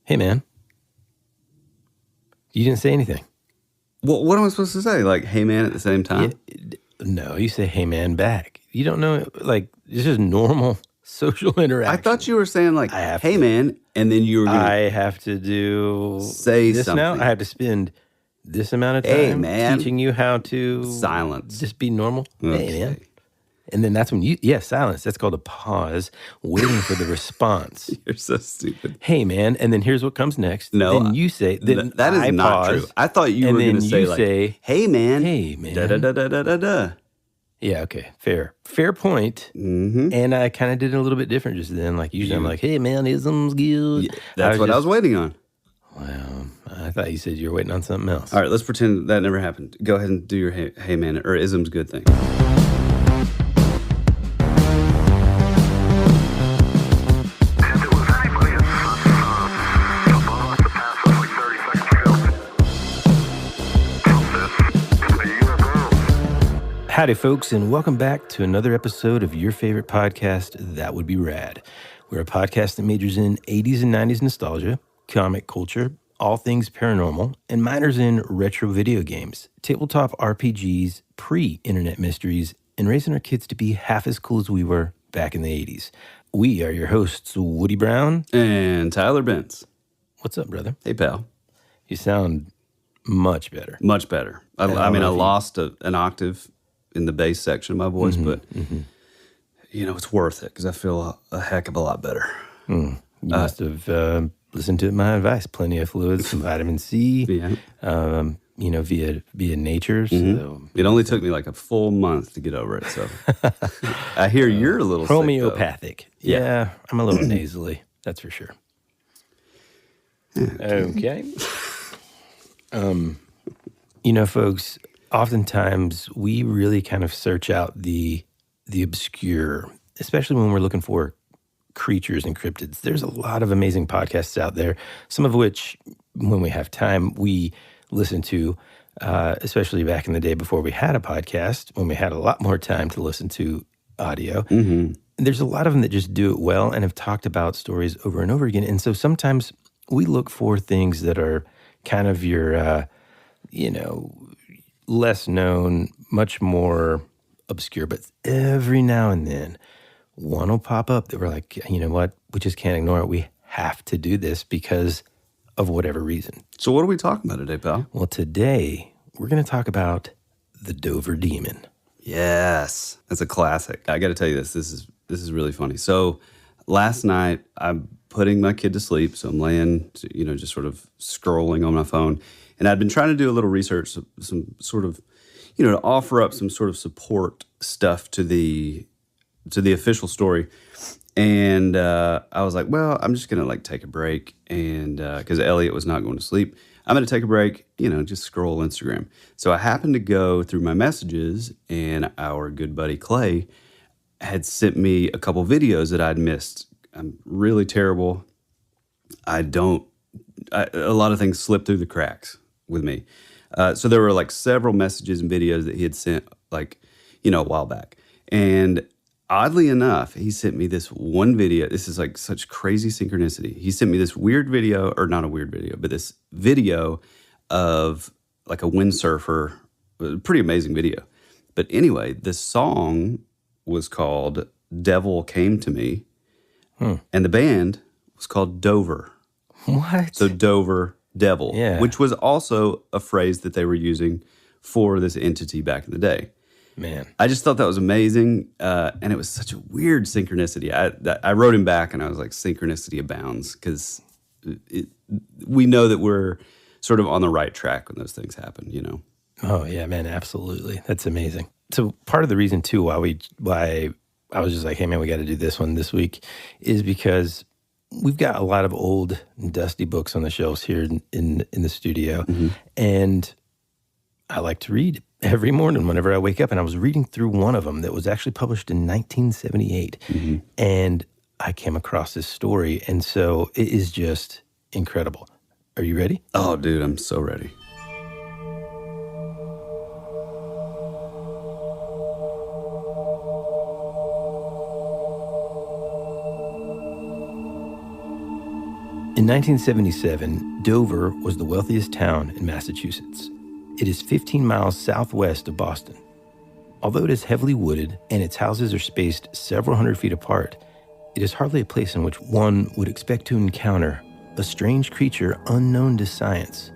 Hey, man. You didn't say anything. Well, what am I supposed to say? Like, hey, man, at the same time? No, you say, hey, man, back. You don't know, like, it's just normal social interaction. I thought you were saying, like, hey, man, and then you were going to... I have to do say this something. now? I have to spend this amount of time Hey, man. teaching you how to... Silence. Just be normal? Okay. Hey, man. And then that's when silence. That's called a pause, waiting for the response. You're so stupid. Hey, man. And then here's what comes next. No. Then you say, then that is not pause, true. I thought you were going to say, like, hey, man. Hey, man. Da-da-da-da-da-da. Yeah, okay. Fair point. Mm-hmm. And I kind of did it a little bit different just then. Like, usually I'm like, hey, man, ism's good. Yeah, that's what I was waiting on. Well, I thought you said you were waiting on something else. All right, let's pretend that never happened. Go ahead and do your hey man, or ism's good thing. Howdy, folks, and welcome back to another episode of your favorite podcast, That Would Be Rad. We're a podcast that majors in 80s and 90s nostalgia, comic culture, all things paranormal, and minors in retro video games, tabletop RPGs, pre-internet mysteries, and raising our kids to be half as cool as we were back in the 80s. We are your hosts, Woody Brown. And Tyler Bentz. What's up, brother? Hey, pal. You sound much better. Much better. I lost an octave in the bass section of my voice, but you know, it's worth it because I feel a heck of a lot better. You must have listened to my advice. Plenty of fluids, some vitamin C, via nature. So it only took me like a full month to get over it. So I hear you're a little homeopathic. Sick, yeah, I'm a little nasally. That's for sure. Okay. Folks, oftentimes we really kind of search out the obscure, especially when we're looking for creatures and cryptids. There's a lot of amazing podcasts out there, some of which, when we have time, we listen to, especially back in the day before we had a podcast, when we had a lot more time to listen to audio. Mm-hmm. There's a lot of them that just do it well and have talked about stories over and over again. And so sometimes we look for things that are kind of your, less known, much more obscure, but every now and then one will pop up that we're like, you know what, we just can't ignore it. We have to do this because of whatever reason. So what are we talking about today, pal? Well, today we're going to talk about the Dover Demon. Yes, that's a classic. I got to tell you this. This is really funny. So last night I'm putting my kid to sleep, so I'm laying, just sort of scrolling on my phone. And I'd been trying to do a little research, some sort of, to offer up some sort of support stuff to the official story. And I was like, well, I'm just going to take a break. And because Elliot was not going to sleep, I'm going to take a break, just scroll Instagram. So I happened to go through my messages, and our good buddy Clay had sent me a couple videos that I'd missed. I'm really terrible. A lot of things slip through the cracks with me. So there were several messages and videos that he had sent a while back. And oddly enough, he sent me this one video. This is such crazy synchronicity. He sent me this weird video, or not a weird video, but this video of a windsurfer. Pretty amazing video. But anyway, the song was called Devil Came to Me. And the band was called Dover. What? So Dover Devil, which was also a phrase that they were using for this entity back in the day. Man. I just thought that was amazing, and it was such a weird synchronicity. I wrote him back, and I was like, synchronicity abounds, because we know that we're sort of on the right track when those things happen, Oh, yeah, man, absolutely. That's amazing. So part of the reason, too, why I was just like, hey, man, we got to do this one this week, is because we've got a lot of old, dusty books on the shelves here in the studio, and I like to read every morning whenever I wake up, and I was reading through one of them that was actually published in 1978, and I came across this story, and so it is just incredible. Are you ready? Oh, dude, I'm so ready. In In 1977, Dover was the wealthiest town in Massachusetts. It is 15 miles southwest of Boston. Although it is heavily wooded and its houses are spaced several hundred feet apart, it is hardly a place in which one would expect to encounter a strange creature unknown to science.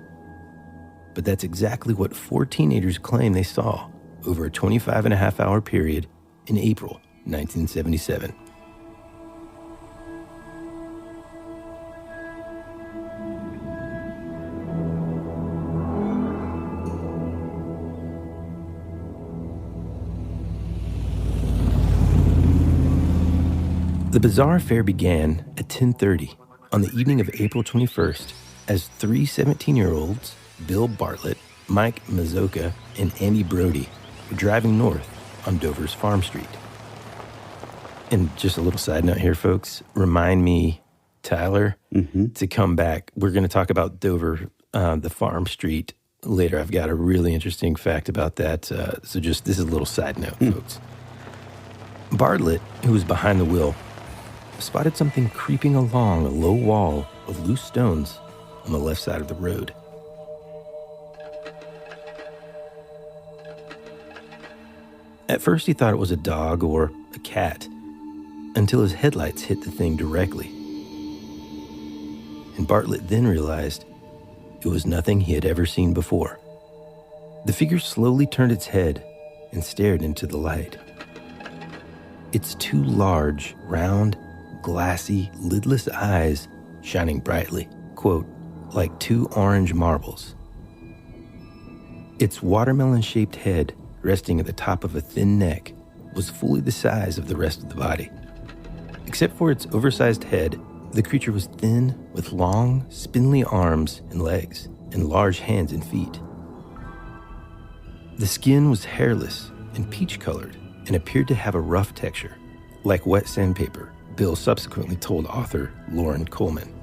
But that's exactly what 4 teenagers claim they saw over a 25-and-a-half-hour period in April 1977. The bizarre affair began at 10:30 on the evening of April 21st as 3 17-year-olds, Bill Bartlett, Mike Mazoka, and Andy Brody, were driving north on Dover's Farm Street. And just a little side note here, folks, remind me, Tyler, to come back. We're going to talk about Dover, the Farm Street, later. I've got a really interesting fact about that. So just, this is a little side note, folks. Bartlett, who was behind the wheel, spotted something creeping along a low wall of loose stones on the left side of the road. At first, he thought it was a dog or a cat, until his headlights hit the thing directly. And Bartlett then realized it was nothing he had ever seen before. The figure slowly turned its head and stared into the light. Its 2 large, round, glassy, lidless eyes shining brightly, quote, like 2 orange marbles. Its watermelon-shaped head, resting at the top of a thin neck, was fully the size of the rest of the body. Except for its oversized head, the creature was thin with long, spindly arms and legs, and large hands and feet. The skin was hairless and peach-colored and appeared to have a rough texture, like wet sandpaper, Bill subsequently told author Lauren Coleman.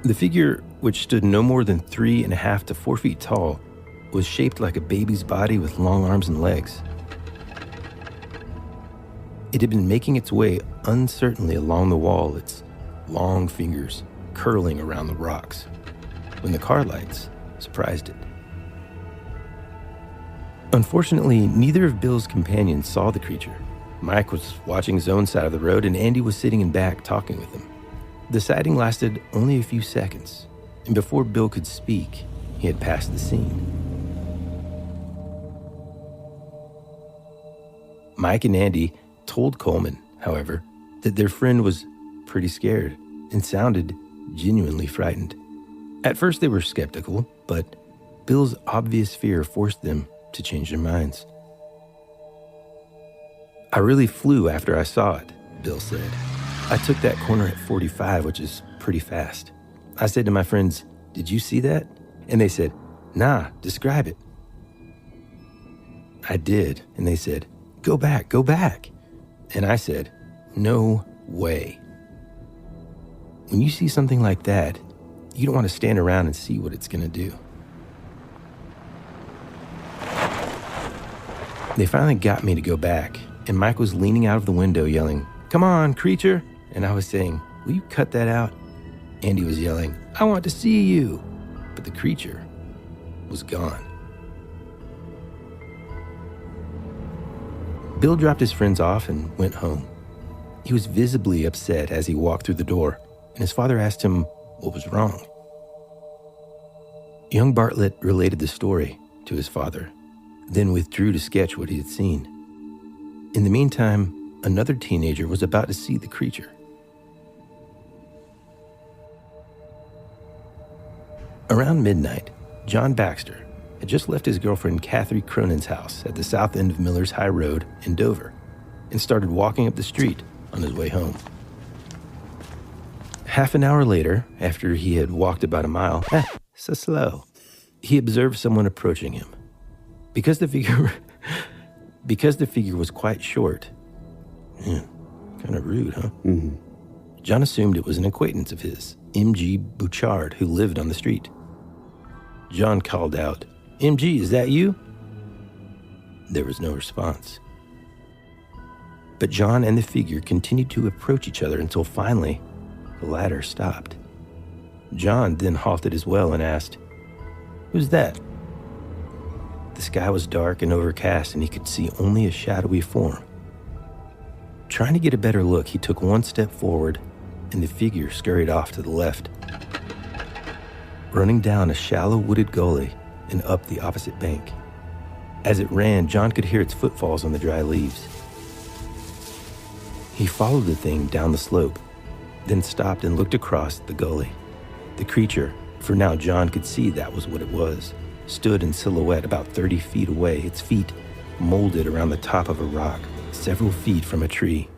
The figure, which stood no more than 3.5 to 4 feet tall, was shaped like a baby's body with long arms and legs. It had been making its way uncertainly along the wall, its long fingers curling around the rocks, when the car lights surprised it. Unfortunately, neither of Bill's companions saw the creature. Mike was watching his own side of the road, and Andy was sitting in back talking with him. The sighting lasted only a few seconds, and before Bill could speak, he had passed the scene. Mike and Andy told Coleman, however, that their friend was pretty scared and sounded genuinely frightened. At first they were skeptical, but Bill's obvious fear forced them to change their minds. "I really flew after I saw it," Bill said. "I took that corner at 45, which is pretty fast. I said to my friends, 'Did you see that?' And they said, 'Nah, describe it.' I did, and they said, 'Go back, go back.' And I said, 'No way.' When you see something like that, you don't want to stand around and see what it's going to do." They finally got me to go back, and Mike was leaning out of the window yelling, "Come on, creature!" And I was saying, "Will you cut that out?" Andy was yelling, "I want to see you!" But the creature was gone. Bill dropped his friends off and went home. He was visibly upset as he walked through the door, and his father asked him what was wrong. Young Bartlett related the story to his father, then withdrew to sketch what he had seen. In the meantime, another teenager was about to see the creature. Around midnight, John Baxter had just left his girlfriend Kathy Cronin's house at the south end of Miller's High Road in Dover and started walking up the street on his way home. Half an hour later, after he had walked about a mile, so slow, he observed someone approaching him. Because the figure was quite short, kind of rude, huh? Mm-hmm. John assumed it was an acquaintance of his, M.G. Bouchard, who lived on the street. John called out, "M.G., is that you?" There was no response. But John and the figure continued to approach each other until finally the latter stopped. John then halted as well and asked, "Who's that?" The sky was dark and overcast, and he could see only a shadowy form. Trying to get a better look, he took one step forward, and the figure scurried off to the left, running down a shallow wooded gully and up the opposite bank. As it ran, John could hear its footfalls on the dry leaves. He followed the thing down the slope, then stopped and looked across the gully. The creature, for now John could see that was what it was, stood in silhouette about 30 feet away, its feet molded around the top of a rock, several feet from a tree.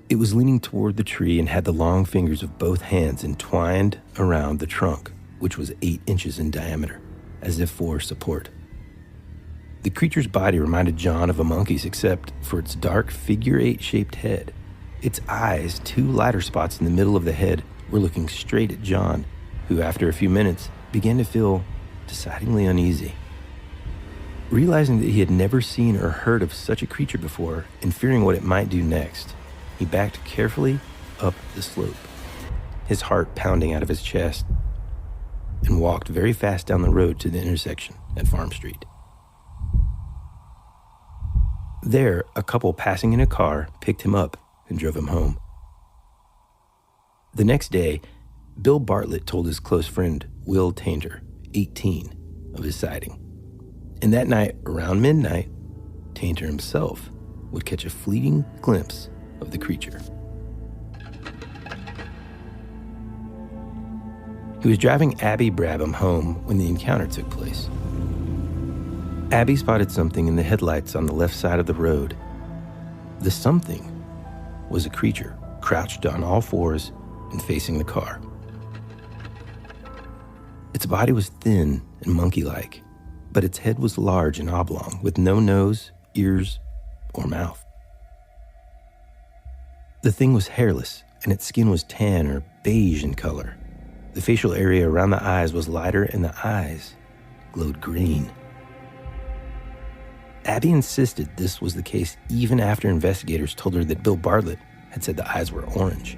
It was leaning toward the tree and had the long fingers of both hands entwined around the trunk, which was 8 inches in diameter, as if for support. The creature's body reminded John of a monkey's, except for its dark figure-8-shaped head. Its eyes, 2 lighter spots in the middle of the head, were looking straight at John, who, after a few minutes, began to feel decidedly uneasy. Realizing that he had never seen or heard of such a creature before, and fearing what it might do next, he backed carefully up the slope, his heart pounding out of his chest, and walked very fast down the road to the intersection at Farm Street. There, a couple passing in a car picked him up and drove him home. The next day, Bill Bartlett told his close friend, Will Tainter, 18, of his sighting. And that night, around midnight, Tainter himself would catch a fleeting glimpse of the creature. He was driving Abby Brabham home when the encounter took place. Abby spotted something in the headlights on the left side of the road. The something was a creature crouched on all fours and facing the car. Its body was thin and monkey-like, but its head was large and oblong, with no nose, ears, or mouth. The thing was hairless, and its skin was tan or beige in color. The facial area around the eyes was lighter, and the eyes glowed green. Abby insisted this was the case even after investigators told her that Bill Bartlett had said the eyes were orange.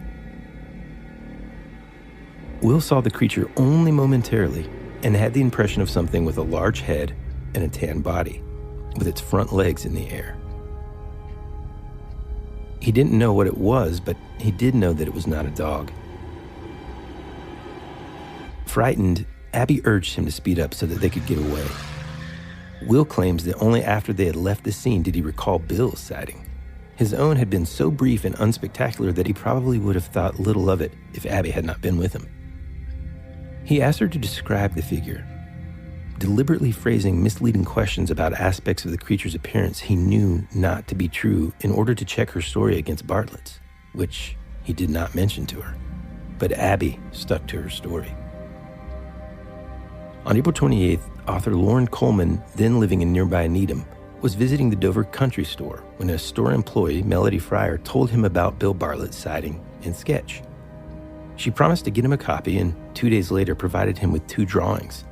Will saw the creature only momentarily and had the impression of something with a large head and a tan body, with its front legs in the air. He didn't know what it was, but he did know that it was not a dog. Frightened, Abby urged him to speed up so that they could get away. Will claims that only after they had left the scene did he recall Bill's sighting. His own had been so brief and unspectacular that he probably would have thought little of it if Abby had not been with him. He asked her to describe the figure, deliberately phrasing misleading questions about aspects of the creature's appearance he knew not to be true in order to check her story against Bartlett's, which he did not mention to her. But Abby stuck to her story. On April 28th, author Lauren Coleman, then living in nearby Needham, was visiting the Dover Country Store when a store employee, Melody Fryer, told him about Bill Bartlett's sighting and sketch. She promised to get him a copy and 2 days later provided him with 2 drawings.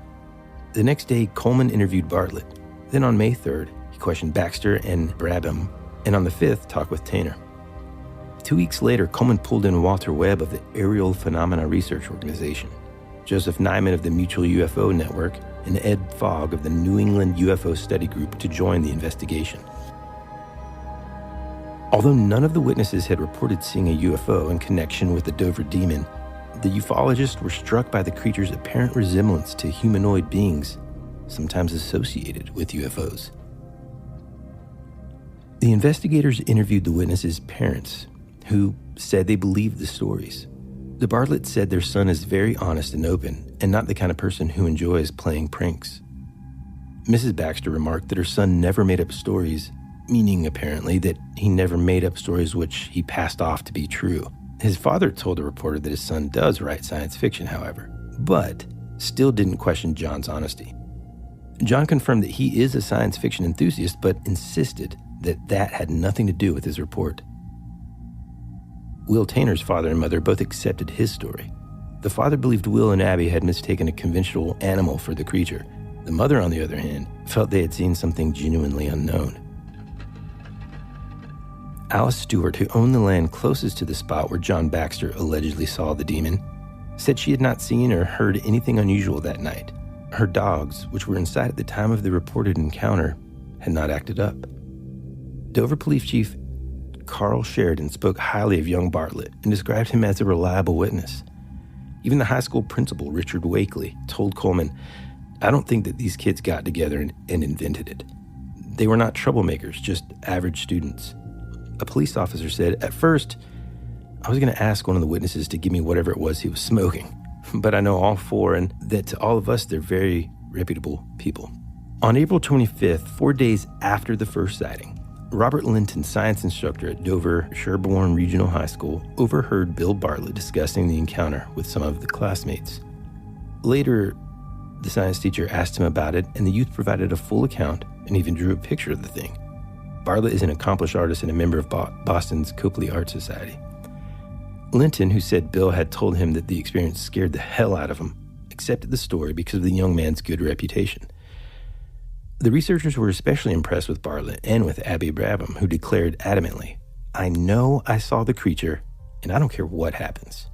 The next day, Coleman interviewed Bartlett. Then on May 3rd, he questioned Baxter and Brabham, and on the 5th, talked with Tainter. 2 weeks later, Coleman pulled in Walter Webb of the Aerial Phenomena Research Organization, Joseph Nyman of the Mutual UFO Network, and Ed Fogg of the New England UFO Study Group to join the investigation. Although none of the witnesses had reported seeing a UFO in connection with the Dover demon, the ufologists were struck by the creature's apparent resemblance to humanoid beings, sometimes associated with UFOs. The investigators interviewed the witnesses' parents, who said they believed the stories. The Bartletts said their son is very honest and open, and not the kind of person who enjoys playing pranks. Mrs. Baxter remarked that her son never made up stories, meaning apparently that he never made up stories which he passed off to be true. His father told the reporter that his son does write science fiction, however, but still didn't question John's honesty. John confirmed that he is a science fiction enthusiast, but insisted that that had nothing to do with his report. Will Tainter's father and mother both accepted his story. The father believed Will and Abby had mistaken a conventional animal for the creature. The mother, on the other hand, felt they had seen something genuinely unknown. Alice Stewart, who owned the land closest to the spot where John Baxter allegedly saw the demon, said she had not seen or heard anything unusual that night. Her dogs, which were inside at the time of the reported encounter, had not acted up. Dover Police Chief Carl Sheridan spoke highly of young Bartlett and described him as a reliable witness. Even the high school principal, Richard Wakely, told Coleman, "I don't think that these kids got together and invented it. They were not troublemakers, just average students." A police officer said, "At first, I was going to ask one of the witnesses to give me whatever it was he was smoking, but I know all four, and that to all of us, they're very reputable people." On April 25th, 4 days after the first sighting, Robert Linton, science instructor at Dover Sherborne Regional High School, overheard Bill Bartlett discussing the encounter with some of the classmates. Later, the science teacher asked him about it, and the youth provided a full account and even drew a picture of the thing. Bartlett is an accomplished artist and a member of Boston's Copley Art Society. Linton, who said Bill had told him that the experience scared the hell out of him, accepted the story because of the young man's good reputation. The researchers were especially impressed with Bartlett and with Abby Brabham, who declared adamantly, "I know I saw the creature, and I don't care what happens."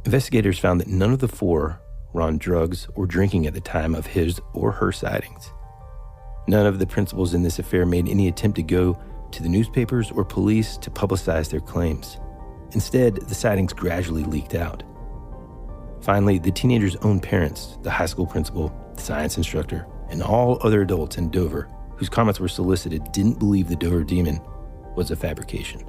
Investigators found that none of the four were on drugs or drinking at the time of his or her sightings. None of the principals in this affair made any attempt to go to the newspapers or police to publicize their claims. Instead, the sightings gradually leaked out. Finally, the teenagers' own parents, the high school principal, the science instructor, and all other adults in Dover whose comments were solicited didn't believe the Dover demon was a fabrication.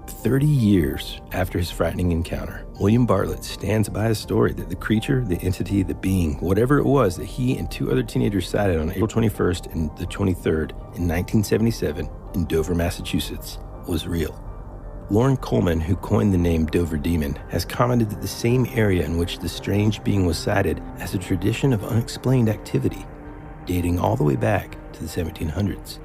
30 years after his frightening encounter, William Bartlett stands by his story that the creature, the entity, the being, whatever it was that he and two other teenagers sighted on April 21st and the 23rd in 1977 in Dover, Massachusetts, was real. Lauren Coleman, who coined the name Dover Demon, has commented that the same area in which the strange being was sighted has a tradition of unexplained activity, dating all the way back to the 1700s.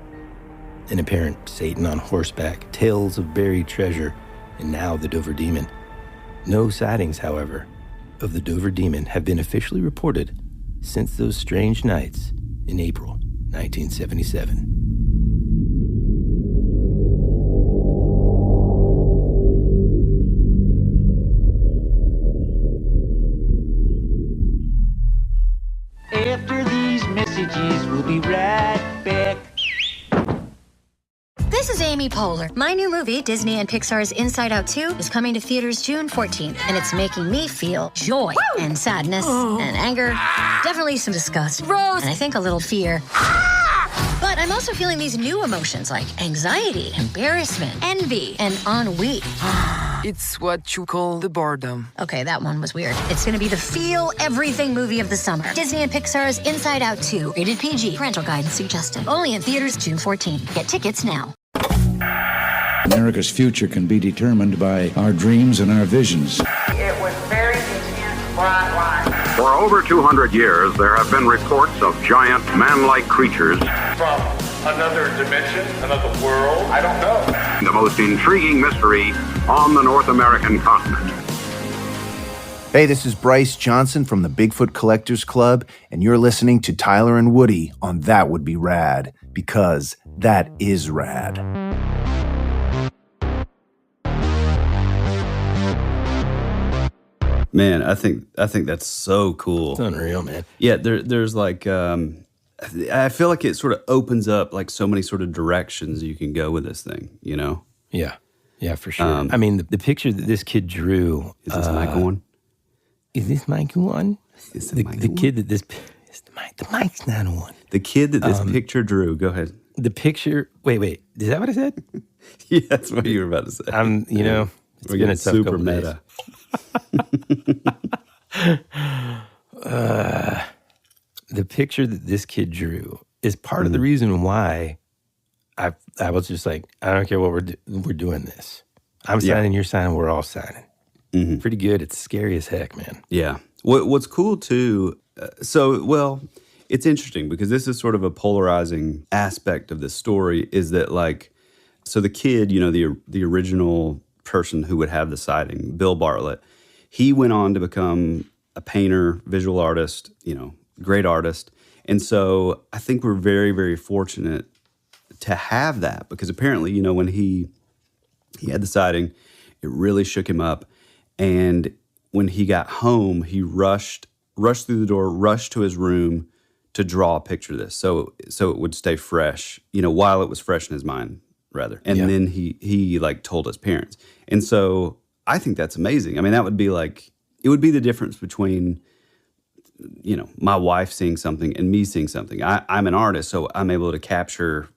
An apparent Satan on horseback, tales of buried treasure, and now the Dover Demon. No sightings, however, of the Dover Demon have been officially reported since those strange nights in April 1977. After these messages, we'll be right back. This is Amy Poehler. My new movie, Disney and Pixar's Inside Out 2, is coming to theaters June 14th, and it's making me feel joy and sadness and anger, definitely some disgust, and I think a little fear. But I'm also feeling these new emotions like anxiety, embarrassment, envy, and ennui. It's what you call the boredom. Okay, that one was weird. It's gonna be the feel everything movie of the summer. Disney and Pixar's Inside Out 2, rated PG, parental guidance suggested. Only in theaters June 14th. Get tickets now. America's future can be determined by our dreams and our visions. It was very intense, bright light. For over 200 years, there have been reports of giant man-like creatures. From another dimension, another world, I don't know. The most intriguing mystery on the North American continent. Hey, this is Bryce Johnson from the Bigfoot Collectors Club, and you're listening to Tyler and Woody on That Would Be Rad, because that is rad. Man, I think that's so cool. It's unreal, man. Yeah, there's like, I feel like it sort of opens up like so many sort of directions you can go with this thing, you know? Yeah, for sure. I mean, the picture that this kid drew. Is this Michael one? Is this Michael one? Is the kid that this is the Mike's not one. The kid that this picture drew. Go ahead. The picture. Wait. Is that what I said? Yeah, that's what you were about to say. It's been a tough super couple meta. The picture that this kid drew is part of the reason why I was just like, I don't care what we're doing this. I'm signing, you're signing, we're all signing. Mm-hmm. Pretty good. It's scary as heck, man. Yeah. What's cool too, it's interesting because this is sort of a polarizing aspect of this story is that like, so the kid, you know, the original person who would have the sighting, Bill Bartlett, he went on to become a painter, visual artist, you know, great artist. And so I think we're very, very fortunate to have that because apparently, you know, when he had the sighting, it really shook him up. And when he got home, he rushed through the door, rushed to his room to draw a picture of this, so it would stay fresh, while it was fresh in his mind, rather. And then he like told his parents. And so I think that's amazing. I mean, that would be like, it would be the difference between, my wife seeing something and me seeing something. I'm an artist, so I'm able to capture,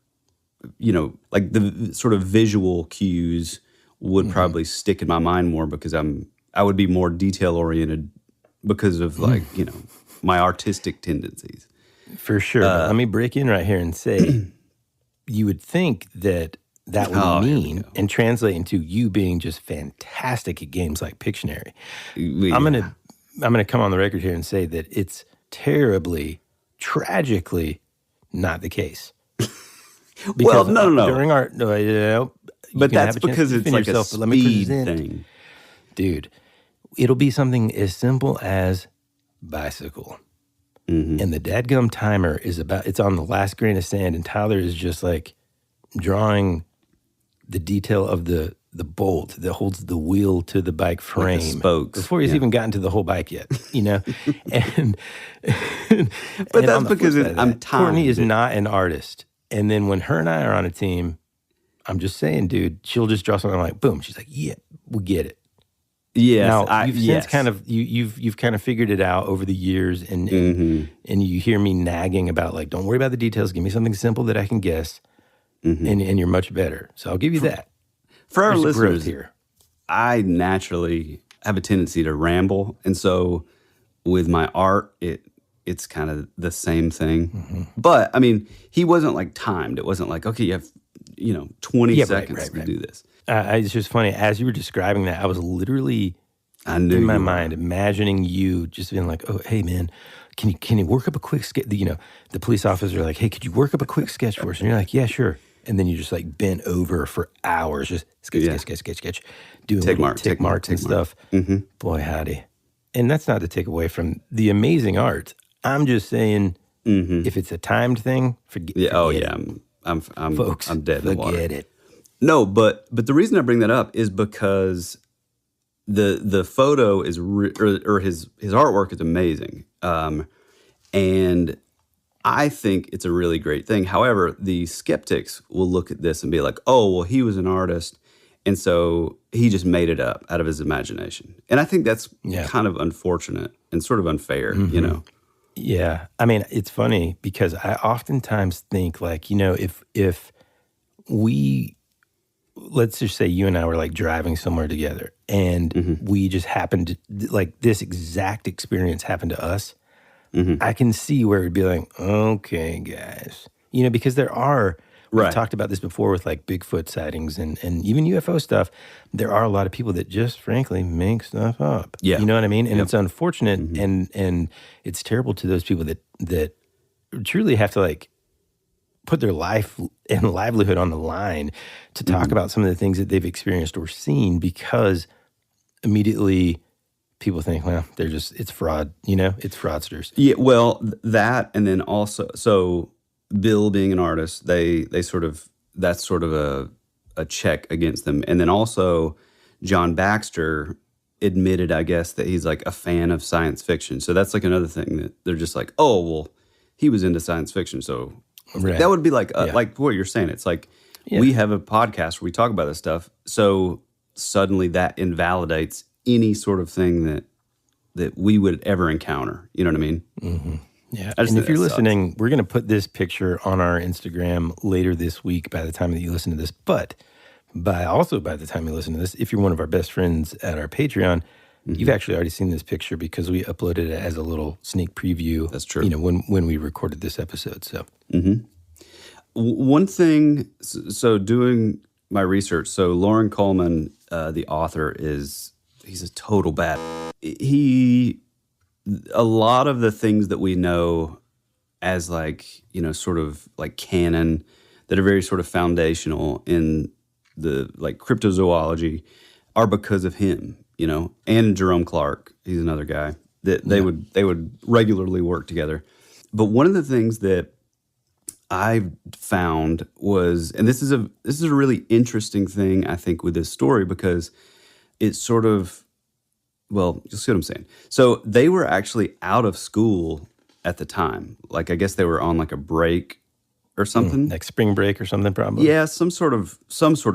like the sort of visual cues would probably stick in my mind more because I would be more detail oriented because of like, my artistic tendencies. For sure. But let me break in right here and say, you would think that would mean and translate into you being just fantastic at games like Pictionary. Yeah. I'm gonna come on the record here and say that it's terribly, tragically not the case. Well, no. During our, but that's because it's like a speed thing. Dude, it'll be something as simple as bicycle. Mm-hmm. And the dadgum timer it's on the last grain of sand, and Tyler is just like drawing the detail of the bolt that holds the wheel to the bike frame, like the spokes, before he's even gotten to the whole bike yet, and but that's because I'm timed. Courtney is not an artist, and then when her and I are on a team, I'm just saying, dude, she'll just draw something like boom. She's like, yeah, we get it. Yes, now you've kind of you've kind of figured it out over the years, and you hear me nagging about like, don't worry about the details. Give me something simple that I can guess, and you're much better. So I'll give you that. For our listeners here, I naturally have a tendency to ramble, and so with my art, it's kind of the same thing. Mm-hmm. But I mean, he wasn't like timed. It wasn't like, okay, you have 20 seconds to do this. It's just funny. As you were describing that, I was literally in my mind imagining you just being like, "Oh, hey, man, can you work up a quick sketch?" The police officer like, "Hey, could you work up a quick sketch for us?" And you're like, "Yeah, sure." And then you just like bent over for hours, just sketch, doing tick marks and stuff. Mm-hmm. Boy, howdy. And that's not to take away from the amazing art. I'm just saying, if it's a timed thing, forget it. Folks, I'm dead in the water. Forget it. No, but the reason I bring that up is because the photo is or his artwork is amazing, and I think it's a really great thing. However, the skeptics will look at this and be like, "Oh, well, he was an artist, and so he just made it up out of his imagination." And I think that's kind of unfortunate and sort of unfair, Yeah, I mean, it's funny because I oftentimes think like, if we, let's just say you and I were like driving somewhere together and we just happened to, like this exact experience happened to us, I can see where it'd be like, okay, guys, because there are, we've talked about this before with like Bigfoot sightings and even UFO stuff. There are a lot of people that just frankly make stuff up. Yeah. You know what I mean? And it's unfortunate and it's terrible to those people that truly have to like put their life and livelihood on the line to talk about some of the things that they've experienced or seen, because immediately people think, well, it's fraud, it's fraudsters. Yeah, well, that, and then also, so Bill being an artist, they sort of, that's sort of a check against them. And then also John Baxter admitted, I guess, that he's like a fan of science fiction. So that's like another thing that they're just like, oh, well, he was into science fiction. So that would be like what you're saying. It's like we have a podcast where we talk about this stuff. So suddenly that invalidates any sort of thing that we would ever encounter. You know what I mean? Mm-hmm. Yeah. And if you're listening, we're going to put this picture on our Instagram later this week by the time that you listen to this. But by the time you listen to this, if you're one of our best friends at our Patreon, you've actually already seen this picture because we uploaded it as a little sneak preview. That's true. When we recorded this episode. So one thing, so doing my research, so Lauren Coleman, the author, he's a total bad. A lot of the things that we know as like, sort of like canon that are very sort of foundational in the like cryptozoology are because of him, and Jerome Clark. He's another guy that they would regularly work together. But one of the things that I found was, and this is a really interesting thing, I think, with this story, because it sort of well, you'll see what I'm saying. So they were actually out of school at the time. Like, I guess they were on like a break or something. Like spring break or something, probably. Yeah, some sort of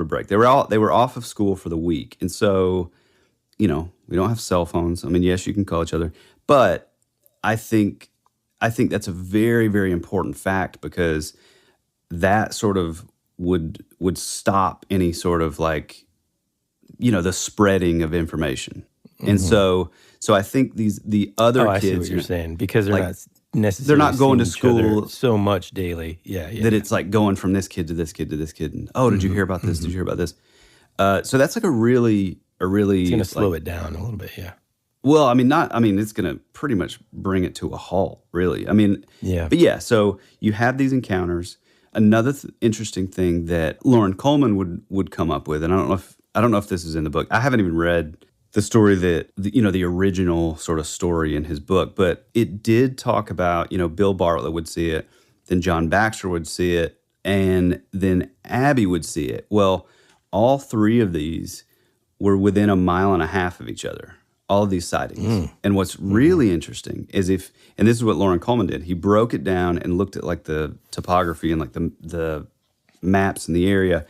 break. They were off of school for the week. And so, we don't have cell phones. I mean, yes, you can call each other, but I think that's a very, very important fact, because that sort of would stop any sort of like, the spreading of information. And so I think the other kids, I see what you're saying, because they're like, not necessarily they're not going to seeing each other school so much daily. Yeah. that it's like going from this kid to this kid to this kid. And, did you hear about this? Did you hear about this? So that's like a really. It's going to slow it down a little bit. Yeah. Well, it's going to pretty much bring it to a halt, really. Yeah. But yeah, so you have these encounters. Another interesting thing that Lauren Coleman would come up with, and I don't know if this is in the book. I haven't even read the story that the original sort of story in his book, but it did talk about Bill Bartlett would see it, then John Baxter would see it, and then Abby would see it. Well, all three of these were within 1.5 miles of each other. All of these sightings. And what's really interesting is and this is what Lauren Coleman did, he broke it down and looked at like the topography and like the maps in the area,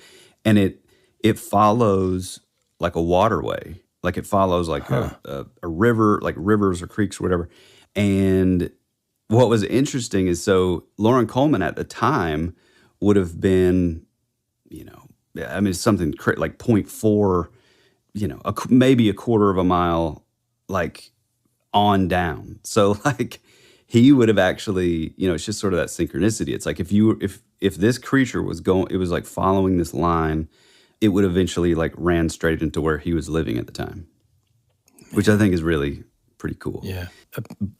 and it follows like a waterway, like it follows like a river, like rivers or creeks or whatever. And what was interesting is, so Lauren Coleman at the time would have been, something like 0.4, maybe 1/4 mile, like on down. So like he would have actually, it's just sort of that synchronicity. It's like if this creature was going, it was like following this line, it would eventually like ran straight into where he was living at the time, which I think is really pretty cool. Yeah.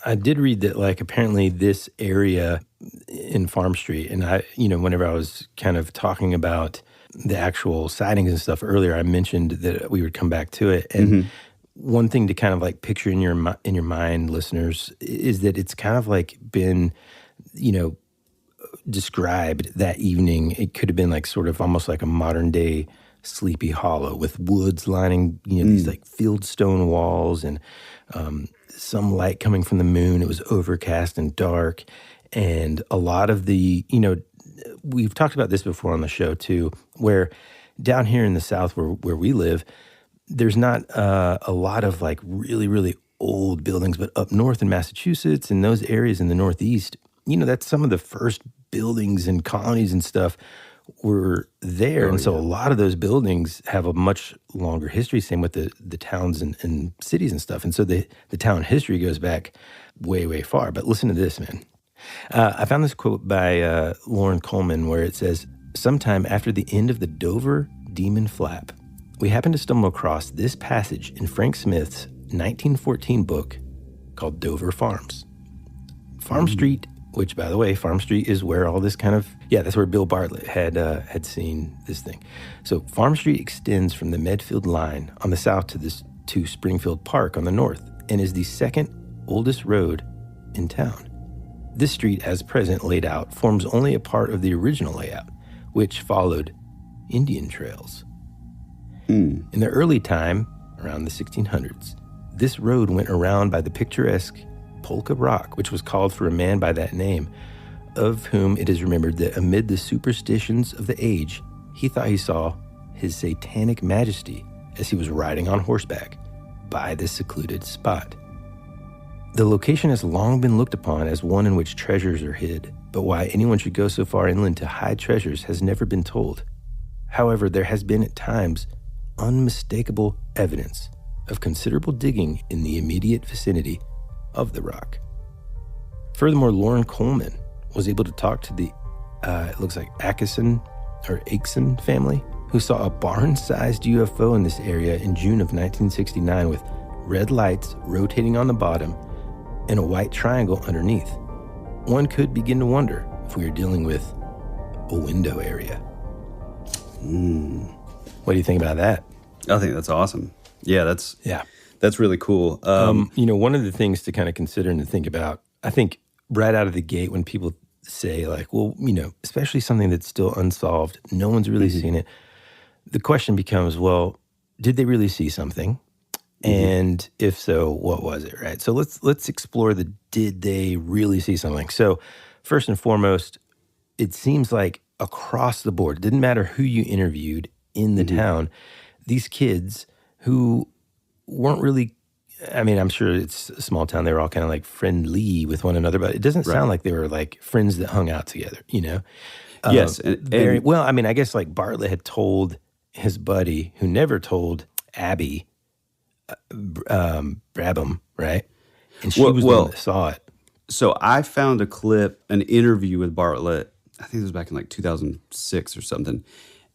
I did read that like apparently this area in Farm Street, and I, whenever I was kind of talking about the actual sightings and stuff earlier, I mentioned that we would come back to it. And one thing to kind of like picture in your mind, listeners, is that it's kind of like been, described that evening. It could have been like sort of almost like a modern day Sleepy Hollow with woods lining, these like fieldstone walls and some light coming from the moon. It was overcast and dark. And a lot of the, we've talked about this before on the show too, where down here in the South where we live, there's not a lot of like really, really old buildings, but up north in Massachusetts and those areas in the Northeast, that's some of the first buildings and colonies and stuff were there. And so a lot of those buildings have a much longer history, same with the towns and cities and stuff. And so the town history goes back way, way far. But listen to this, man. I found this quote by Lauren Coleman where it says, "Sometime after the end of the Dover Demon Flap, we happened to stumble across this passage in Frank Smith's 1914 book called Dover Farms. Farm Street," which, by the way, Farm Street is where all this kind of, that's where Bill Bartlett had seen this thing. So Farm Street extends from the Medfield line on the south to Springfield Park on the north, and is the second oldest road in town. This street, as present laid out, forms only a part of the original layout, which followed Indian trails. In the early time, around the 1600s, this road went around by the picturesque Polka Rock, which was called for a man by that name, of whom it is remembered that amid the superstitions of the age, he thought he saw his satanic majesty as he was riding on horseback by this secluded spot. The location has long been looked upon as one in which treasures are hid, but why anyone should go so far inland to hide treasures has never been told. However, there has been at times unmistakable evidence of considerable digging in the immediate vicinity of the rock. Furthermore, Lauren Coleman was able to talk to the, it looks like Acheson family, who saw a barn-sized UFO in this area in June of 1969 with red lights rotating on the bottom and a white triangle underneath. One could begin to wonder if we are dealing with a window area. What do you think about that? I think that's awesome. Yeah, that's really cool. One of the things to kind of consider and to think about, I think right out of the gate when people say like, well, especially something that's still unsolved, no one's really seen it. The question becomes, well, did they really see something? And if so, what was it, right? So let's explore did they really see something? So first and foremost, it seems like across the board, it didn't matter who you interviewed in the town, these kids who weren't really, I mean, I'm sure it's a small town, they were all kind of like friendly with one another, but it doesn't sound like they were like friends that hung out together, you know? Yes. Well, I mean, I guess like Bartlett had told his buddy, who never told Abby, Brabham, right? And she was the one that saw it. So I found a clip, an interview with Bartlett, I think it was back in like 2006 or something.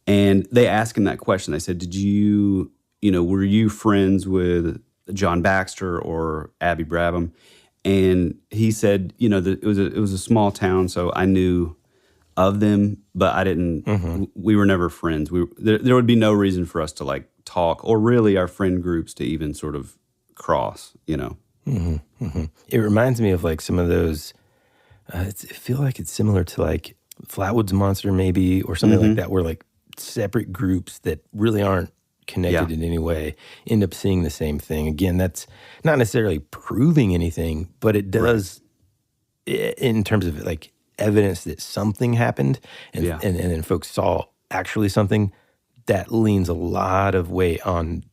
And they asked him that question. They said, were you friends with John Baxter or Abby Brabham? And he said, that it was a small town, so I knew of them, but I didn't, we were never friends. There would be no reason for us to like talk, or really our friend groups to even sort of cross, It reminds me of like some of those, I feel like it's similar to like Flatwoods Monster maybe, or something like that, where like separate groups that really aren't connected in any way end up seeing the same thing. Again, that's not necessarily proving anything, but it does in terms of like evidence that something happened and then folks saw actually something. That leans a lot of weight on,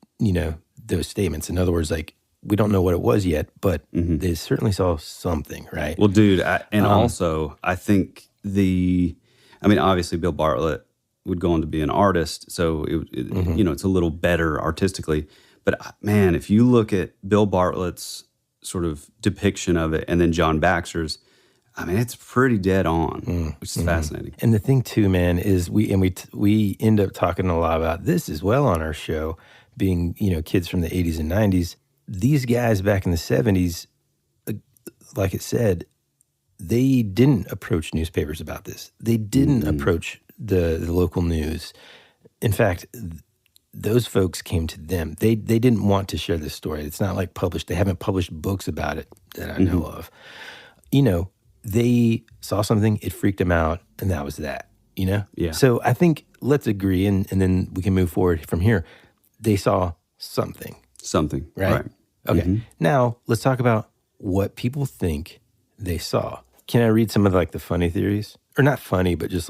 those statements. In other words, like, we don't know what it was yet, but they certainly saw something, right? Well, dude, also, I think obviously Bill Bartlett would go on to be an artist, so it's a little better artistically. But man, if you look at Bill Bartlett's sort of depiction of it and then John Baxter's, I mean, it's pretty dead on, which is fascinating. And the thing too, man, is we end up talking a lot about this as well on our show, being, kids from the 80s and 90s. These guys back in the 70s, like it said, they didn't approach newspapers about this. They didn't approach the local news. In fact, those folks came to them. They didn't want to share this story. It's not like published. They haven't published books about it that I know of. They saw something, it freaked them out, and that was that, Yeah. So I think let's agree, and then we can move forward from here. They saw something. Something, right? Okay. Now, let's talk about what people think they saw. Can I read some of like the funny theories? Or not funny, but just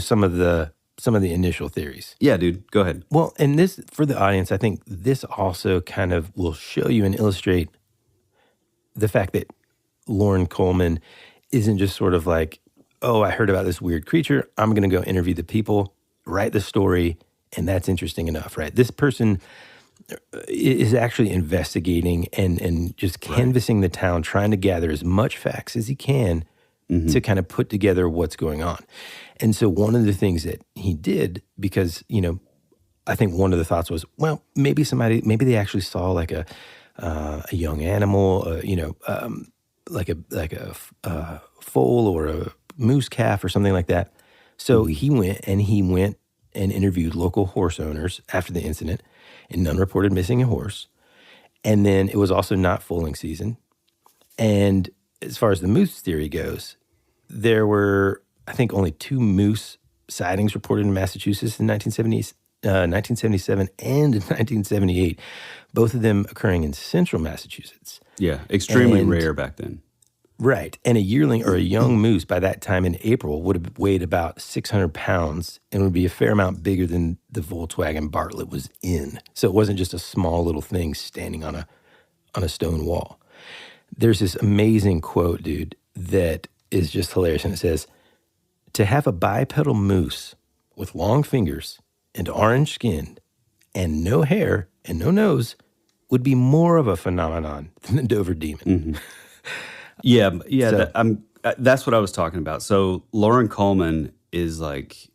some of the initial theories. Yeah, dude, go ahead. Well, and this, for the audience, I think this also kind of will show you and illustrate the fact that Loren Coleman isn't just sort of like, oh, I heard about this weird creature, I'm going to go interview the people, write the story, and that's interesting enough, right? This person is actually investigating and just canvassing the town, trying to gather as much facts as he can to kind of put together what's going on. And so one of the things that he did, because, I think one of the thoughts was, well, maybe they actually saw like a young animal, like a foal or a moose calf or something like that. So he went and interviewed local horse owners after the incident, and none reported missing a horse. And then it was also not foaling season. And as far as the moose theory goes, there were, I think, only 2 moose sightings reported in Massachusetts in 1977 and in 1978, both of them occurring in central Massachusetts. Yeah, extremely rare back then. Right. And a yearling or a young moose by that time in April would have weighed about 600 pounds and would be a fair amount bigger than the Volkswagen Bartlett was in. So it wasn't just a small little thing standing on a stone wall. There's this amazing quote, dude, that is just hilarious. And it says, "To have a bipedal moose with long fingers and orange skin and no hair and no nose would be more of a phenomenon than the Dover demon." Yeah. So, that's what I was talking about. So Loren Coleman is like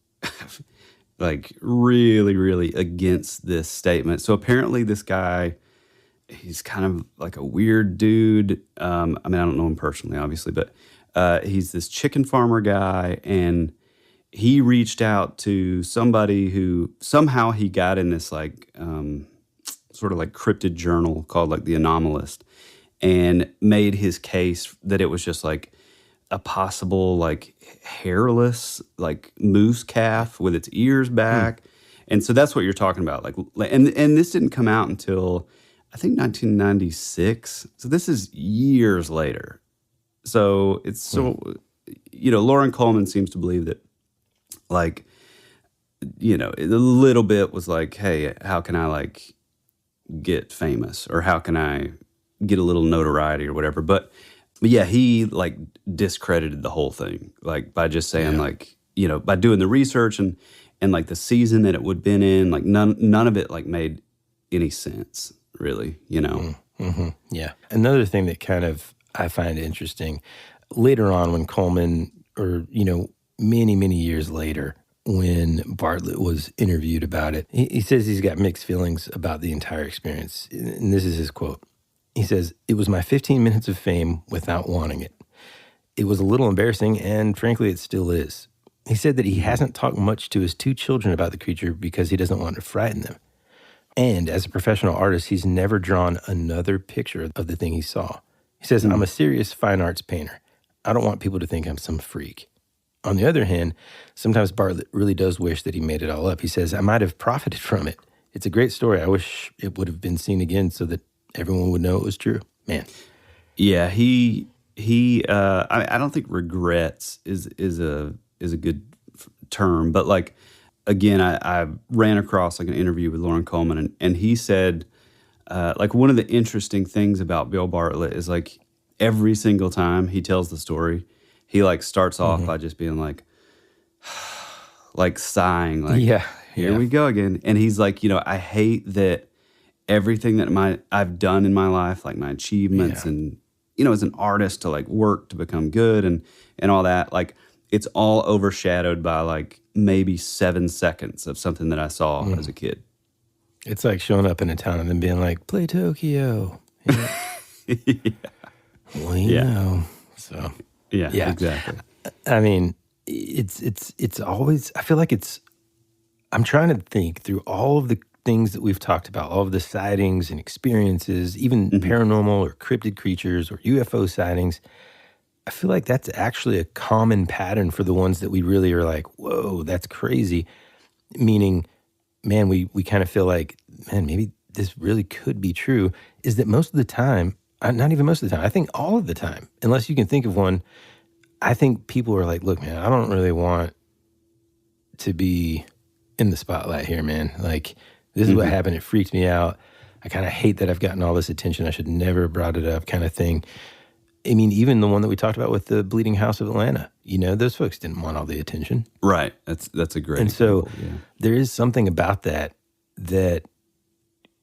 really, really against this statement. So apparently this guy, he's kind of like a weird dude. I don't know him personally, obviously, but he's this chicken farmer guy, and he reached out to somebody who somehow he got in this like sort of like cryptid journal called like The Anomalist, and made his case that it was just like a possible like hairless like moose calf with its ears back. And so that's what you're talking about. Like, and this didn't come out until I think 1996. So this is years later. So it's so, Lauren Coleman seems to believe that, like, a little bit was like, hey, how can I, like, get famous, or how can I get a little notoriety or whatever. But yeah, he, like, discredited the whole thing, like, by just saying, like, by doing the research and like the season that it would have been in, like, none of it, like, made any sense, really, Mm-hmm. Yeah. Another thing that kind of I find interesting, later on when Coleman, or, many, many years later, when Bartlett was interviewed about it, he says he's got mixed feelings about the entire experience. And this is his quote. He says, "It was my 15 minutes of fame without wanting it. It was a little embarrassing, and frankly, it still is." He said that he hasn't talked much to his 2 children about the creature because he doesn't want to frighten them. And as a professional artist, he's never drawn another picture of the thing he saw. He says, "I'm a serious fine arts painter. I don't want people to think I'm some freak." On the other hand, sometimes Bartlett really does wish that he made it all up. He says, "I might have profited from it. It's a great story. I wish it would have been seen again so that everyone would know it was true." Man. Yeah, he I don't think regrets is a good term, but, like, again, I ran across, like, an interview with Lauren Coleman, and he said, like, one of the interesting things about Bill Bartlett is, like, every single time he tells the story, he, like, starts off by just being like, like, sighing, like, here we go again. And he's like, I hate that everything that I've done in my life, like my achievements and, as an artist, to, like, work to become good and all that, like, it's all overshadowed by, like, maybe 7 seconds of something that I saw as a kid. It's like showing up in a town and then being like, "Play Tokyo." Well, you know. So, yeah, exactly. I mean, it's always, I feel like I'm trying to think through all of the things that we've talked about, all of the sightings and experiences, even paranormal or cryptid creatures or UFO sightings. I feel like that's actually a common pattern for the ones that we really are like, whoa, that's crazy. Meaning, man, we kind of feel like, man, maybe this really could be true, is that most of the time, not even most of the time, I think all of the time, unless you can think of one, I think people are like, look, man, I don't really want to be in the spotlight here, man. Like, this is what happened. It freaked me out. I kind of hate that I've gotten all this attention. I should never have brought it up, kind of thing. I mean, even the one that we talked about with the Bleeding House of Atlanta, those folks didn't want all the attention. Right. That's a great example. So there is something about that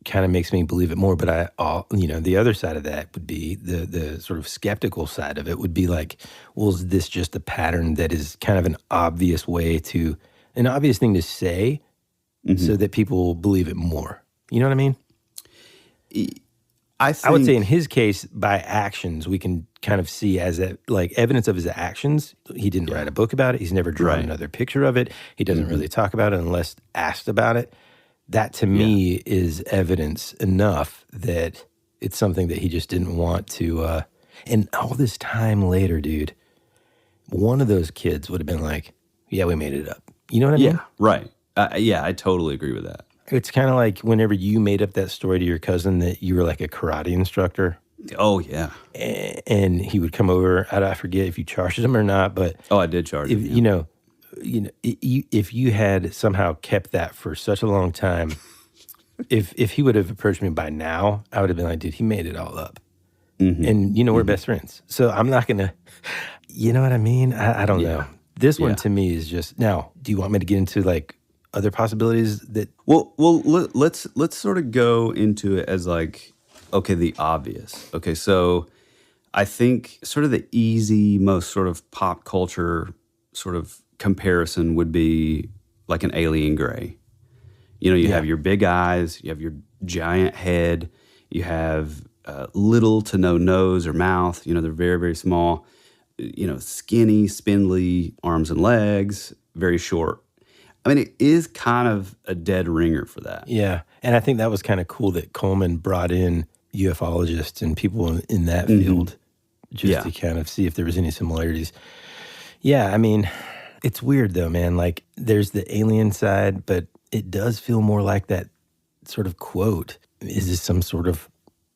kind of makes me believe it more. But the other side of that would be the sort of skeptical side of it would be like, well, is this just a pattern that is kind of an obvious thing to say so that people believe it more? You know what I mean? I would say in his case, by actions, we can kind of see as evidence of his actions. He didn't write a book about it. He's never drawn another picture of it. He doesn't really talk about it unless asked about it. That to me is evidence enough that it's something that he just didn't want to. And all this time later, dude, one of those kids would have been like, yeah, we made it up. You know what I mean? Yeah, right. I totally agree with that. It's kind of like whenever you made up that story to your cousin that you were like a karate instructor. Oh, yeah. And he would come over. I forget if you charged him or not, but... Oh, I did charge him. If you had somehow kept that for such a long time, if he would have approached me by now, I would have been like, dude, he made it all up. And, we're best friends. So I'm not going to... You know what I mean? I don't know. This one to me is just... Now, do you want me to get into, like, other possibilities that... Well, let's sort of go into it as, like, okay, the obvious. Okay, so I think sort of the easy, most sort of pop culture sort of comparison would be like an alien gray. You have your big eyes, you have your giant head, you have little to no nose or mouth. They're very, very small. Skinny, spindly arms and legs, very short. I mean, it is kind of a dead ringer for that. Yeah, and I think that was kind of cool that Coleman brought in ufologists and people in that field just to kind of see if there was any similarities. Yeah, I mean, it's weird though, man. Like, there's the alien side, but it does feel more like that sort of quote. Is this some sort of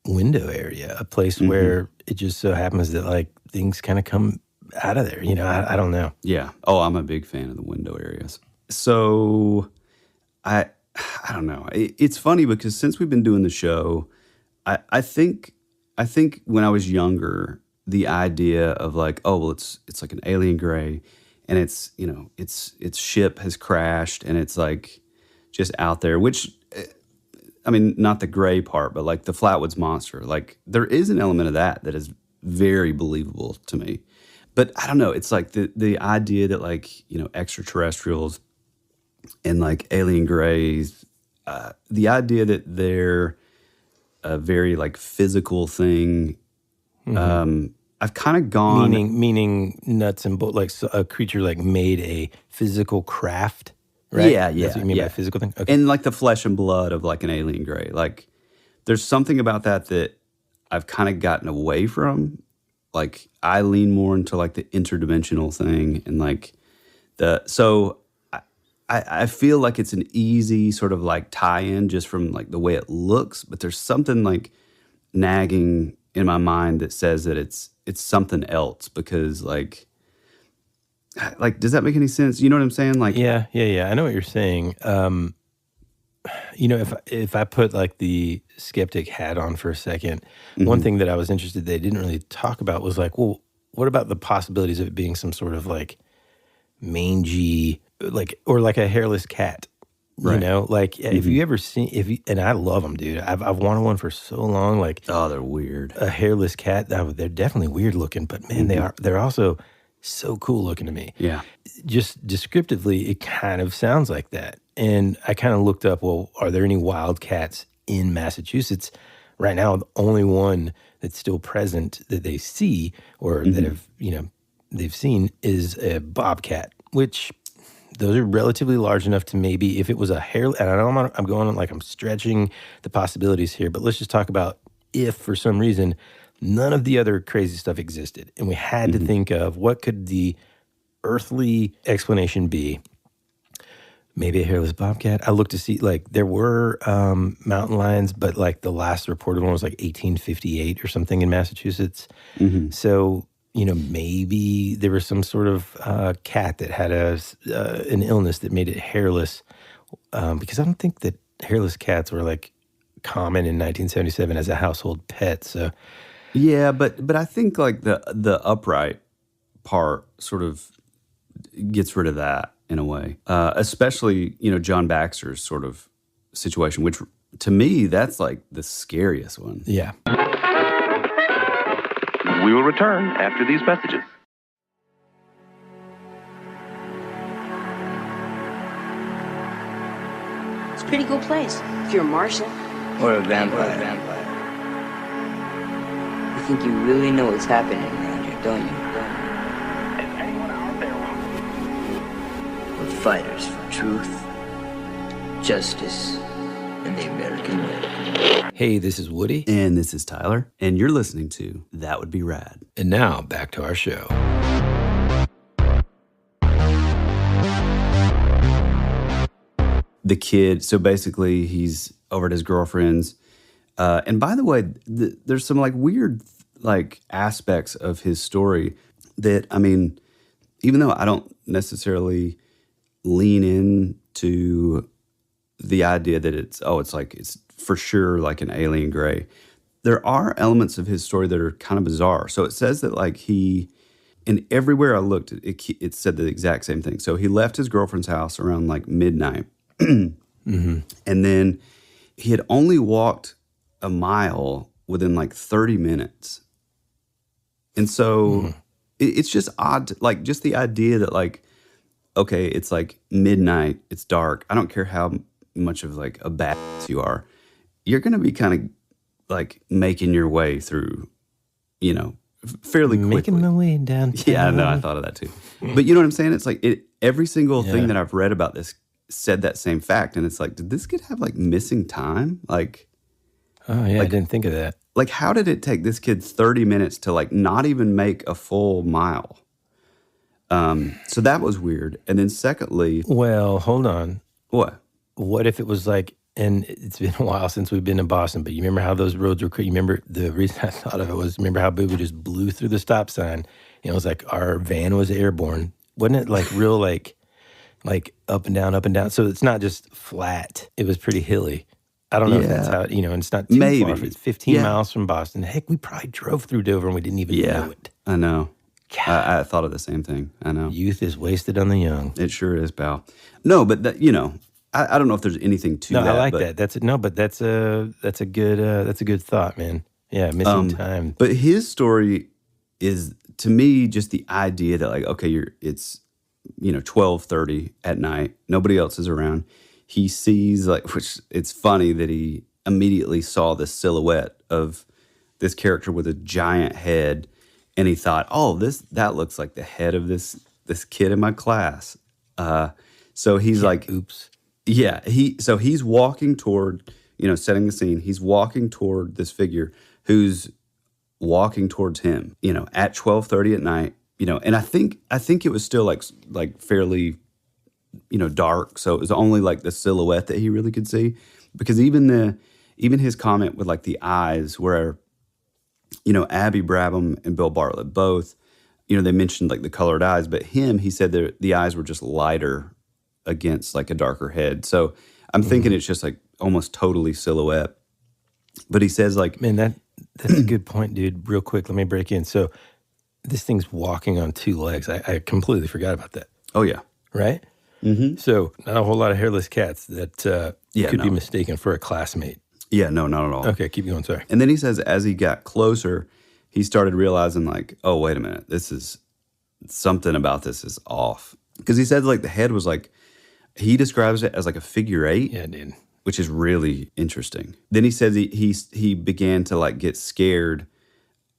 window area, a place where it just so happens that like things kind of come out of there. You know, I don't know. Yeah. Oh, I'm a big fan of the window areas. So I don't know. It's funny because since we've been doing the show, I think when I was younger, the idea of like, oh well, it's like an alien gray, and it's, you know, its ship has crashed and it's like just out there, which, I mean, not the gray part, but like the Flatwoods Monster. Like there is an element of that is very believable to me. But I don't know. It's like the idea that like, you know, extraterrestrials and like alien grays, the idea that they're a very like physical thing. I've kind of gone meaning nuts and bolts, like a creature like made a physical craft, right? Yeah. That's what you mean by physical thing? Okay. And like the flesh and blood of like an alien gray. Like there's something about that I've kind of gotten away from. Like I lean more into like the interdimensional thing and like so I feel like it's an easy sort of like tie-in just from like the way it looks, but there's something like nagging in my mind that says that it's something else because like does that make any sense? You know what I'm saying? Like Yeah. I know what you're saying. You know, if I put like the skeptic hat on for a second, one thing that I was interested they didn't really talk about was like, well, what about the possibilities of it being some sort of like mangy, like, or like a hairless cat? You Right. know, like if you ever seen, and I love them, dude. I've wanted one for so long. Like, oh, they're weird. A hairless cat. They're definitely weird looking, but man, they're also so cool looking to me. Yeah. Just descriptively, it kind of sounds like that. And I kind of looked up, well, are there any wild cats in Massachusetts? Right now, the only one that's still present that they see or that have, you know, they've seen is a bobcat, which those are relatively large enough to maybe if it was a hair, and I know I'm going on like I'm stretching the possibilities here, but let's just talk about if for some reason none of the other crazy stuff existed and we had to think of what could the earthly explanation be. Maybe a hairless bobcat. I looked to see, like, there were mountain lions, but, like, the last reported one was, like, 1858 or something in Massachusetts. So, you know, maybe there was some sort of cat that had an illness that made it hairless. Because I don't think that hairless cats were, like, common in 1977 as a household pet. So, yeah, but I think, like, the upright part sort of gets rid of that. In a way, especially, you know, John Baxter's sort of situation, which to me, that's like the scariest one. Yeah. We will return after these messages. It's a pretty cool place if you're a Martian. Or a vampire. You think you really know what's happening around here, don't you? We're fighters for truth, justice, and the American way. Hey, this is Woody. And this is Tyler. And you're listening to That Would Be Rad. And now, back to our show. The kid, so basically he's over at his girlfriend's. And by the way, there's some like weird like aspects of his story that, I mean, even though I don't necessarily lean into the idea that it's for sure like an alien gray, there are elements of his story that are kind of bizarre. So it says that like and everywhere I looked, it said the exact same thing. So he left his girlfriend's house around like midnight. And then he had only walked a mile within like 30 minutes. And so it's just odd, like just the idea that like, okay, it's like midnight, it's dark. I don't care how much of like a badass you are. You're going to be kind of like making your way through, you know, fairly quickly. Making my way downtown. Yeah, I know. I thought of that too. But you know what I'm saying? It's like every single thing that I've read about this said that same fact. And it's like, did this kid have like missing time? Like, oh yeah, I didn't think of that. Like, how did it take this kid 30 minutes to like not even make a full mile? So that was weird. And then secondly, well, hold on. What? What if it was like and it's been a while since we've been in Boston, but you remember how those roads were, you remember, the reason I thought of it was, remember how big we just blew through the stop sign? It was like our van was airborne. Wasn't it like real, like up and down, up and down? So it's not just flat. It was pretty hilly. I don't know if that's how, and it's not too far. If it's 15 miles from Boston. Heck, we probably drove through Dover and we didn't even know it. I know. I thought of the same thing. I know. Youth is wasted on the young. It sure is, pal. No, but that, I don't know if there's anything to that. No, I like that. That's a good thought, man. Yeah, missing time. But his story is, to me, just the idea that, like, okay, it's 12:30 at night, nobody else is around. He sees, which it's funny that he immediately saw the silhouette of this character with a giant head, and he thought, oh, that looks like the head of this kid in my class. So he's like, oops. Yeah, he's walking toward, setting the scene. He's walking toward this figure who's walking towards him, at 12:30 at night, and I think it was still like fairly, dark. So it was only like the silhouette that he really could see, because even his comment with like the eyes, where, Abby Brabham and Bill Bartlett both, they mentioned like the colored eyes, but he said that the eyes were just lighter against like a darker head. So I'm thinking it's just like almost totally silhouette. But he says like, man, that's a good point, dude. Real quick, let me break in. So this thing's walking on two legs. I completely forgot about that. Oh yeah. Right? Mm-hmm. So not a whole lot of hairless cats that could be mistaken for a classmate. Yeah, no, not at all. Okay, keep going, sorry. And then he says as he got closer, he started realizing like, oh, wait a minute, something about this is off. Because he said like the head was like, he describes it as like a figure 8. Yeah, dude. Which is really interesting. Then he says he began to like get scared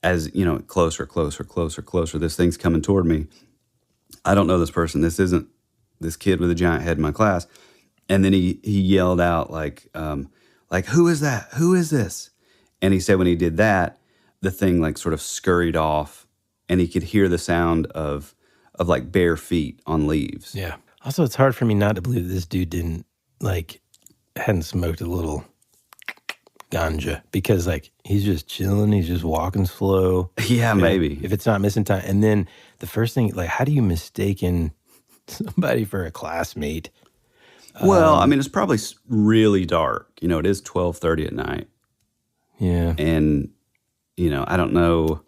as, closer, this thing's coming toward me. I don't know this person. This isn't this kid with a giant head in my class. And then he yelled out like, who is that? Who is this? And he said when he did that, the thing like sort of scurried off, and he could hear the sound of like bare feet on leaves. Yeah. Also, it's hard for me not to believe this dude hadn't smoked a little ganja, because like he's just chilling, he's just walking slow. Yeah, maybe. If it's not missing time. And then the first thing, like, how do you mistaken somebody for a classmate? Well, I mean, it's probably really dark. It is 12:30 at night. Yeah. And, I don't know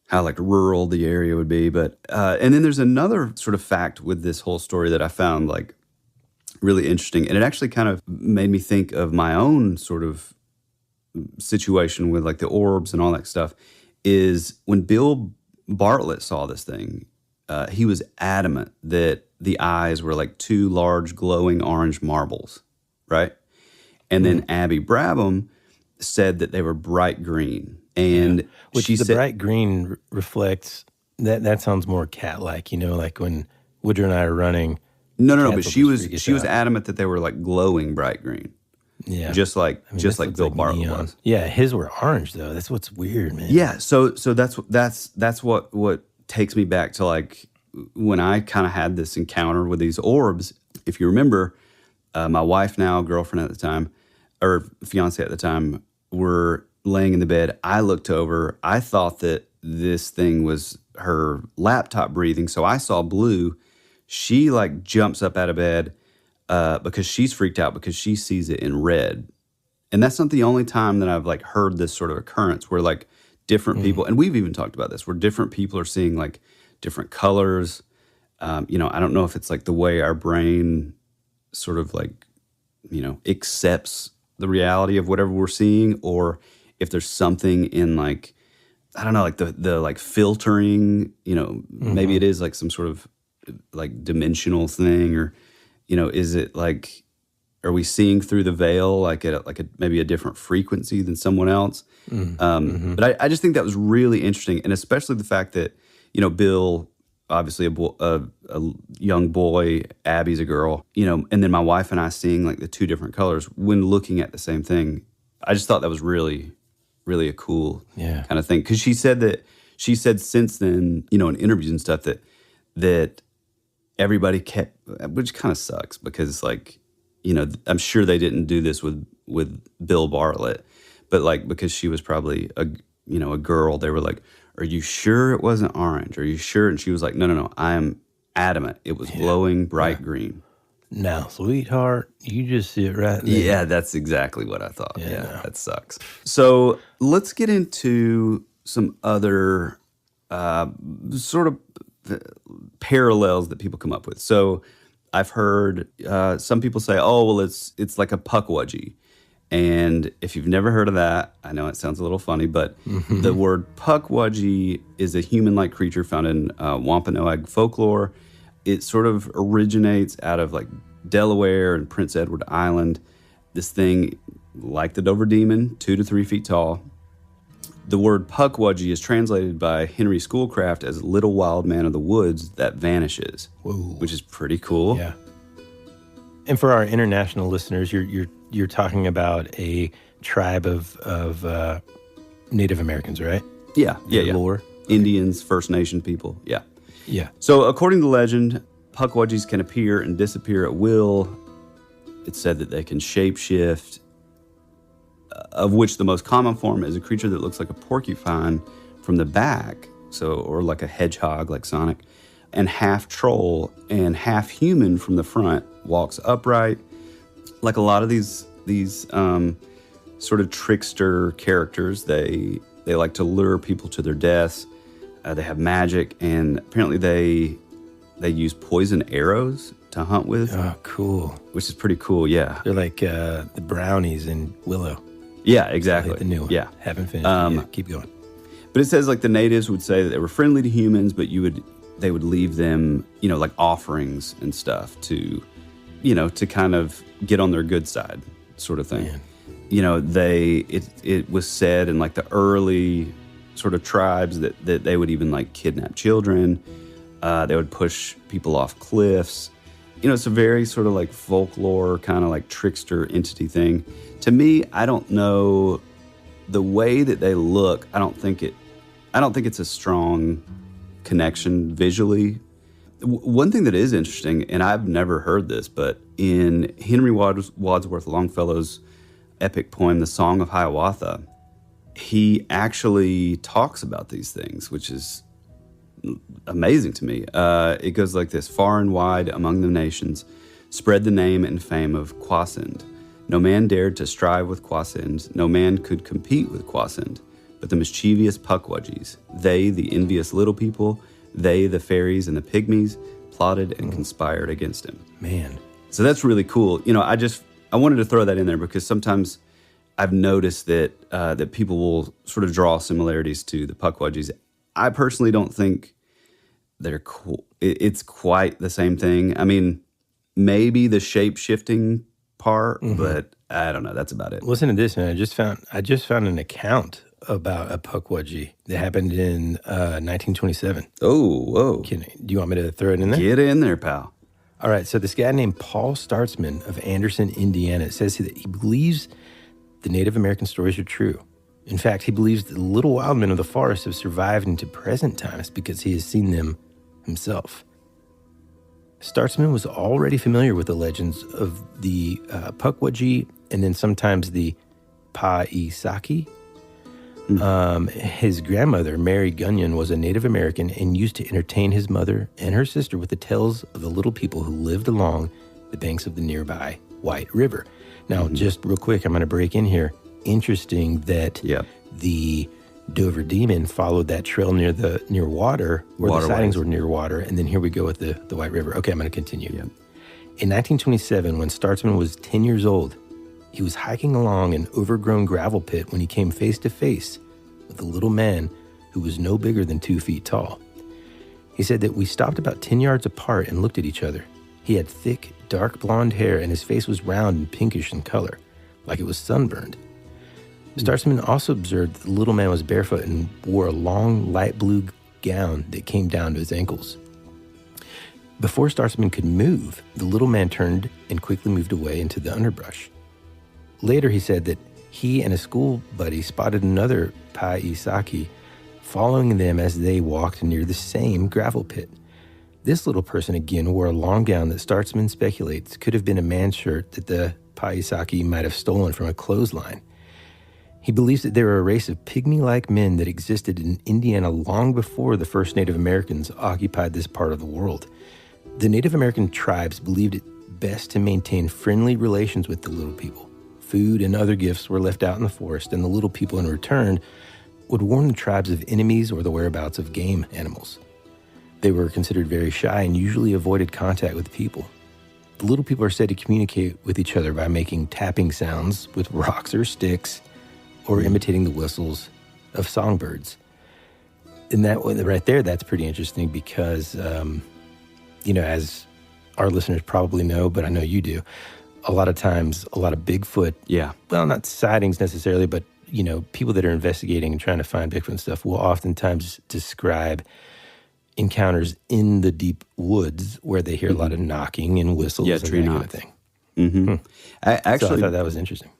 how like rural the area would be, but and then there's another sort of fact with this whole story that I found like really interesting, and it actually kind of made me think of my own sort of situation with like the orbs and all that stuff. Is when Bill Bartlett saw this thing, he was adamant that the eyes were like 2 large glowing orange marbles, right? And then Abby Brabham said that they were bright green. And which she said, bright green reflects that sounds more cat-like, like when Woodrow and I are running. No. But she was adamant that they were like glowing bright green. Yeah, just like Bill Bartlett was. Yeah, his were orange though. That's what's weird, man. Yeah, so that's what takes me back to like when I kind of had this encounter with these orbs. If you remember, my wife, now girlfriend at the time, or fiance at the time, were laying in the bed. I looked over. I thought that this thing was her laptop breathing, so I saw blue. She like jumps up out of bed because she's freaked out because she sees it in red. And that's not the only time that I've like heard this sort of occurrence where like different people, and we've even talked about this, where different people are seeing like different colors. I don't know if it's like the way our brain sort of like, accepts the reality of whatever we're seeing, or if there's something in like, I don't know, like the like filtering, maybe it is like some sort of like dimensional thing, or, is it like, are we seeing through the veil like at maybe a different frequency than someone else? But I just think that was really interesting, and especially the fact that, Bill, obviously a young boy, Abby's a girl, and then my wife and I seeing like the 2 different colors when looking at the same thing. I just thought that was really, really a cool kind of thing. Because she said since then, in interviews and stuff, that everybody kept, which kind of sucks because like, I'm sure they didn't do this with Bill Bartlett, but like because she was probably a girl, they were like, "Are you sure it wasn't orange? Are you sure?" And she was like, "No, I am adamant. It was glowing bright green." Now, sweetheart, you just sit right there. Yeah, that's exactly what I thought. Yeah, that sucks. So let's get into some other sort of parallels that people come up with. So I've heard some people say, "Oh, well, it's like a pukwudgie." And if you've never heard of that, I know it sounds a little funny, but the word pukwudgie is a human-like creature found in Wampanoag folklore. It sort of originates out of like Delaware and Prince Edward Island. This thing, like the Dover Demon, 2 to 3 feet tall. The word pukwudgie is translated by Henry Schoolcraft as little wild man of the woods that vanishes, which is pretty cool. Yeah. And for our international listeners, you're talking about a tribe of Native Americans, right? Yeah. Lore. Indians, First Nation people. Yeah. Yeah. So according to legend, pukwudgies can appear and disappear at will. It's said that they can shapeshift, of which the most common form is a creature that looks like a porcupine from the back, or like a hedgehog like Sonic, and half troll and half human from the front, walks upright. Like a lot of these sort of trickster characters, they like to lure people to their deaths. They have magic, and apparently they use poison arrows to hunt with. Oh, cool. Which is pretty cool, yeah. They're like the brownies in Willow. Yeah, exactly. Like the new one. Yeah. Haven't finished. Keep going. But it says like the natives would say that they were friendly to humans, but they would leave them, like offerings and stuff to kind of get on their good side, sort of thing. Man. It was said in like the early sort of tribes that they would even like kidnap children. They would push people off cliffs. It's a very sort of like folklore kind of like trickster entity thing. To me, I don't know the way that they look. I don't think it's a strong connection visually. One thing that is interesting, and I've never heard this, but in Henry Wadsworth Longfellow's epic poem, The Song of Hiawatha, he actually talks about these things, which is amazing to me. It goes like this: far and wide among the nations spread the name and fame of Kwasind. No man dared to strive with Kwasind, no man could compete with Kwasind, but the mischievous pukwudgies, they, the envious little people, they, the fairies and the pygmies, plotted and conspired against him. Man. So that's really cool. I wanted to throw that in there because sometimes I've noticed that people will sort of draw similarities to the pukwudgies. I personally don't think they're cool. It's quite the same thing. I mean, maybe the shape-shifting part, but I don't know. That's about it. Listen to this, man. I just found an account about a pukwudgie that happened in 1927. Oh, whoa. Do you want me to throw it in there? Get in there, pal. All right. So this guy named Paul Startzman of Anderson, Indiana, says that he believes the Native American stories are true. In fact, he believes the little wild men of the forest have survived into present times because he has seen them himself. Startzman was already familiar with the legends of the pukwudgie and then sometimes the Paisaki. His grandmother, Mary Gunyon, was a Native American and used to entertain his mother and her sister with the tales of the little people who lived along the banks of the nearby White River. Now, just real quick, I'm going to break in here. Interesting that the Dover Demon followed that trail near water, where the sightings were near water, and then here we go with the White River. Okay, I'm going to continue. Yeah. In 1927, when Startzman was 10 years old, he was hiking along an overgrown gravel pit when he came face to face with a little man who was no bigger than 2 feet tall. He said that we stopped about 10 yards apart and looked at each other. He had thick, dark blonde hair, and his face was round and pinkish in color, like it was sunburned. Startzman also observed that the little man was barefoot and wore a long, light blue gown that came down to his ankles. Before Startzman could move, the little man turned and quickly moved away into the underbrush. Later, he said that he and a school buddy spotted another Paisaki following them as they walked near the same gravel pit. This little person, again, wore a long gown that Startzman speculates could have been a man's shirt that the Paisaki might have stolen from a clothesline. He believes that there are a race of pygmy-like men that existed in Indiana long before the first Native Americans occupied this part of the world. The Native American tribes believed it best to maintain friendly relations with the little people. Food and other gifts were left out in the forest, and the little people in return would warn the tribes of enemies or the whereabouts of game animals. They were considered very shy and usually avoided contact with people. The little people are said to communicate with each other by making tapping sounds with rocks or sticks or imitating the whistles of songbirds. And that right there, that's pretty interesting because, as our listeners probably know, but I know you do, a lot of times, a lot of Bigfoot, well, not sightings necessarily, but, people that are investigating and trying to find Bigfoot and stuff will oftentimes describe encounters in the deep woods where they hear a lot of knocking and whistles and tree that knocks. kind of thing. Mm-hmm. I thought that was interesting.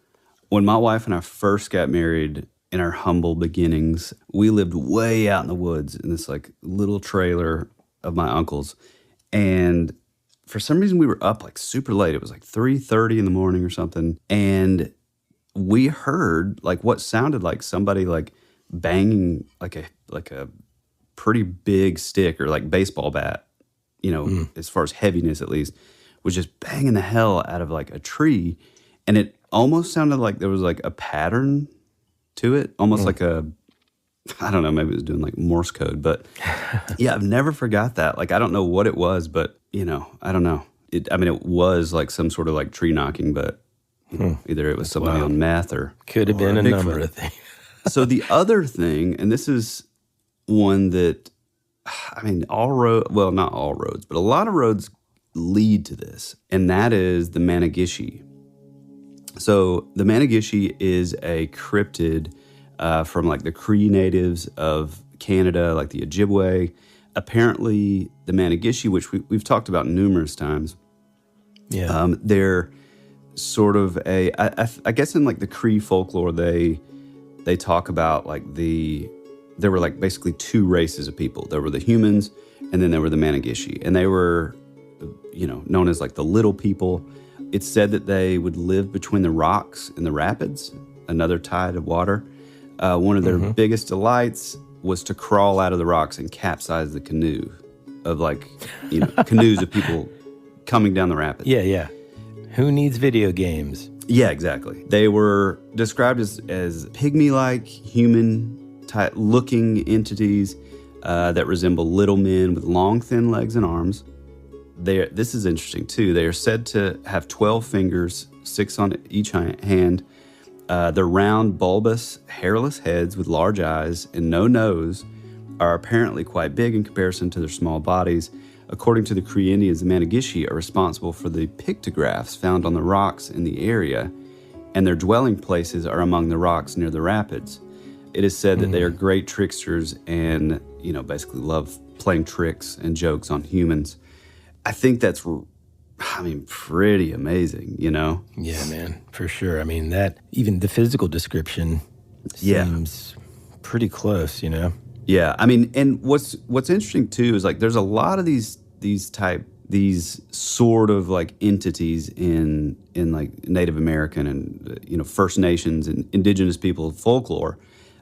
When my wife and I first got married in our humble beginnings, we lived way out in the woods in this like little trailer of my uncle's. And for some reason we were up like super late. It was like 3:30 in the morning or something. And we heard like what sounded like somebody like banging like a pretty big stick or like baseball bat, as far as heaviness at least, was just banging the hell out of like a tree. And it almost sounded like there was like a pattern to it, almost like I don't know, maybe it was doing like Morse code, but yeah, I've never forgot that. Like, I don't know what it was, but I don't know. It was like some sort of like tree knocking, but either it was somebody on meth or could have been a number of things. So the other thing, and this is one that, not all roads, but a lot of roads lead to this, and that is the Managishi. So the Managishi is a cryptid from like the Cree natives of Canada, like the Ojibwe. Apparently the Managishi, which we've talked about numerous times, they're sort of I guess in like the Cree folklore, they talk about like there were like basically two races of people. There were the humans, and then there were the Managishi, and they were, known as like the little people. It's said that they would live between the rocks and the rapids, another tide of water. One of their biggest delights was to crawl out of the rocks and capsize the canoe of like, canoes of people coming down the rapids. Yeah. Who needs video games? Yeah, exactly. They were described as pygmy-like, human-type looking entities that resemble little men with long, thin legs and arms. This is interesting, too. They are said to have 12 fingers, 6 on each hand. Their round, bulbous, hairless heads with large eyes and no nose are apparently quite big in comparison to their small bodies. According to the Cree Indians, the Managishi are responsible for the pictographs found on the rocks in the area, and their dwelling places are among the rocks near the rapids. It is said that they are great tricksters and, basically love playing tricks and jokes on humans. I think that's, pretty amazing, Yeah, man, for sure. That, even the physical description seems pretty close, Yeah, and what's interesting too is like there's a lot of these sort of like entities in like Native American and First Nations and indigenous people folklore.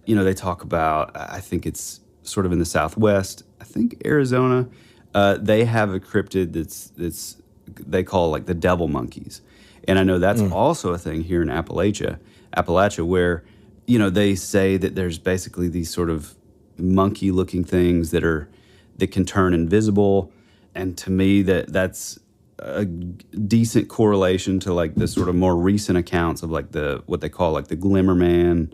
They talk about, I think it's sort of in the Southwest, I think Arizona, they have a cryptid that's they call like the devil monkeys. And I know that's also a thing here in Appalachia where, they say that there's basically these sort of monkey-looking things that can turn invisible. And to me, that's a decent correlation to like the sort of more recent accounts of like what they call like the Glimmer Man,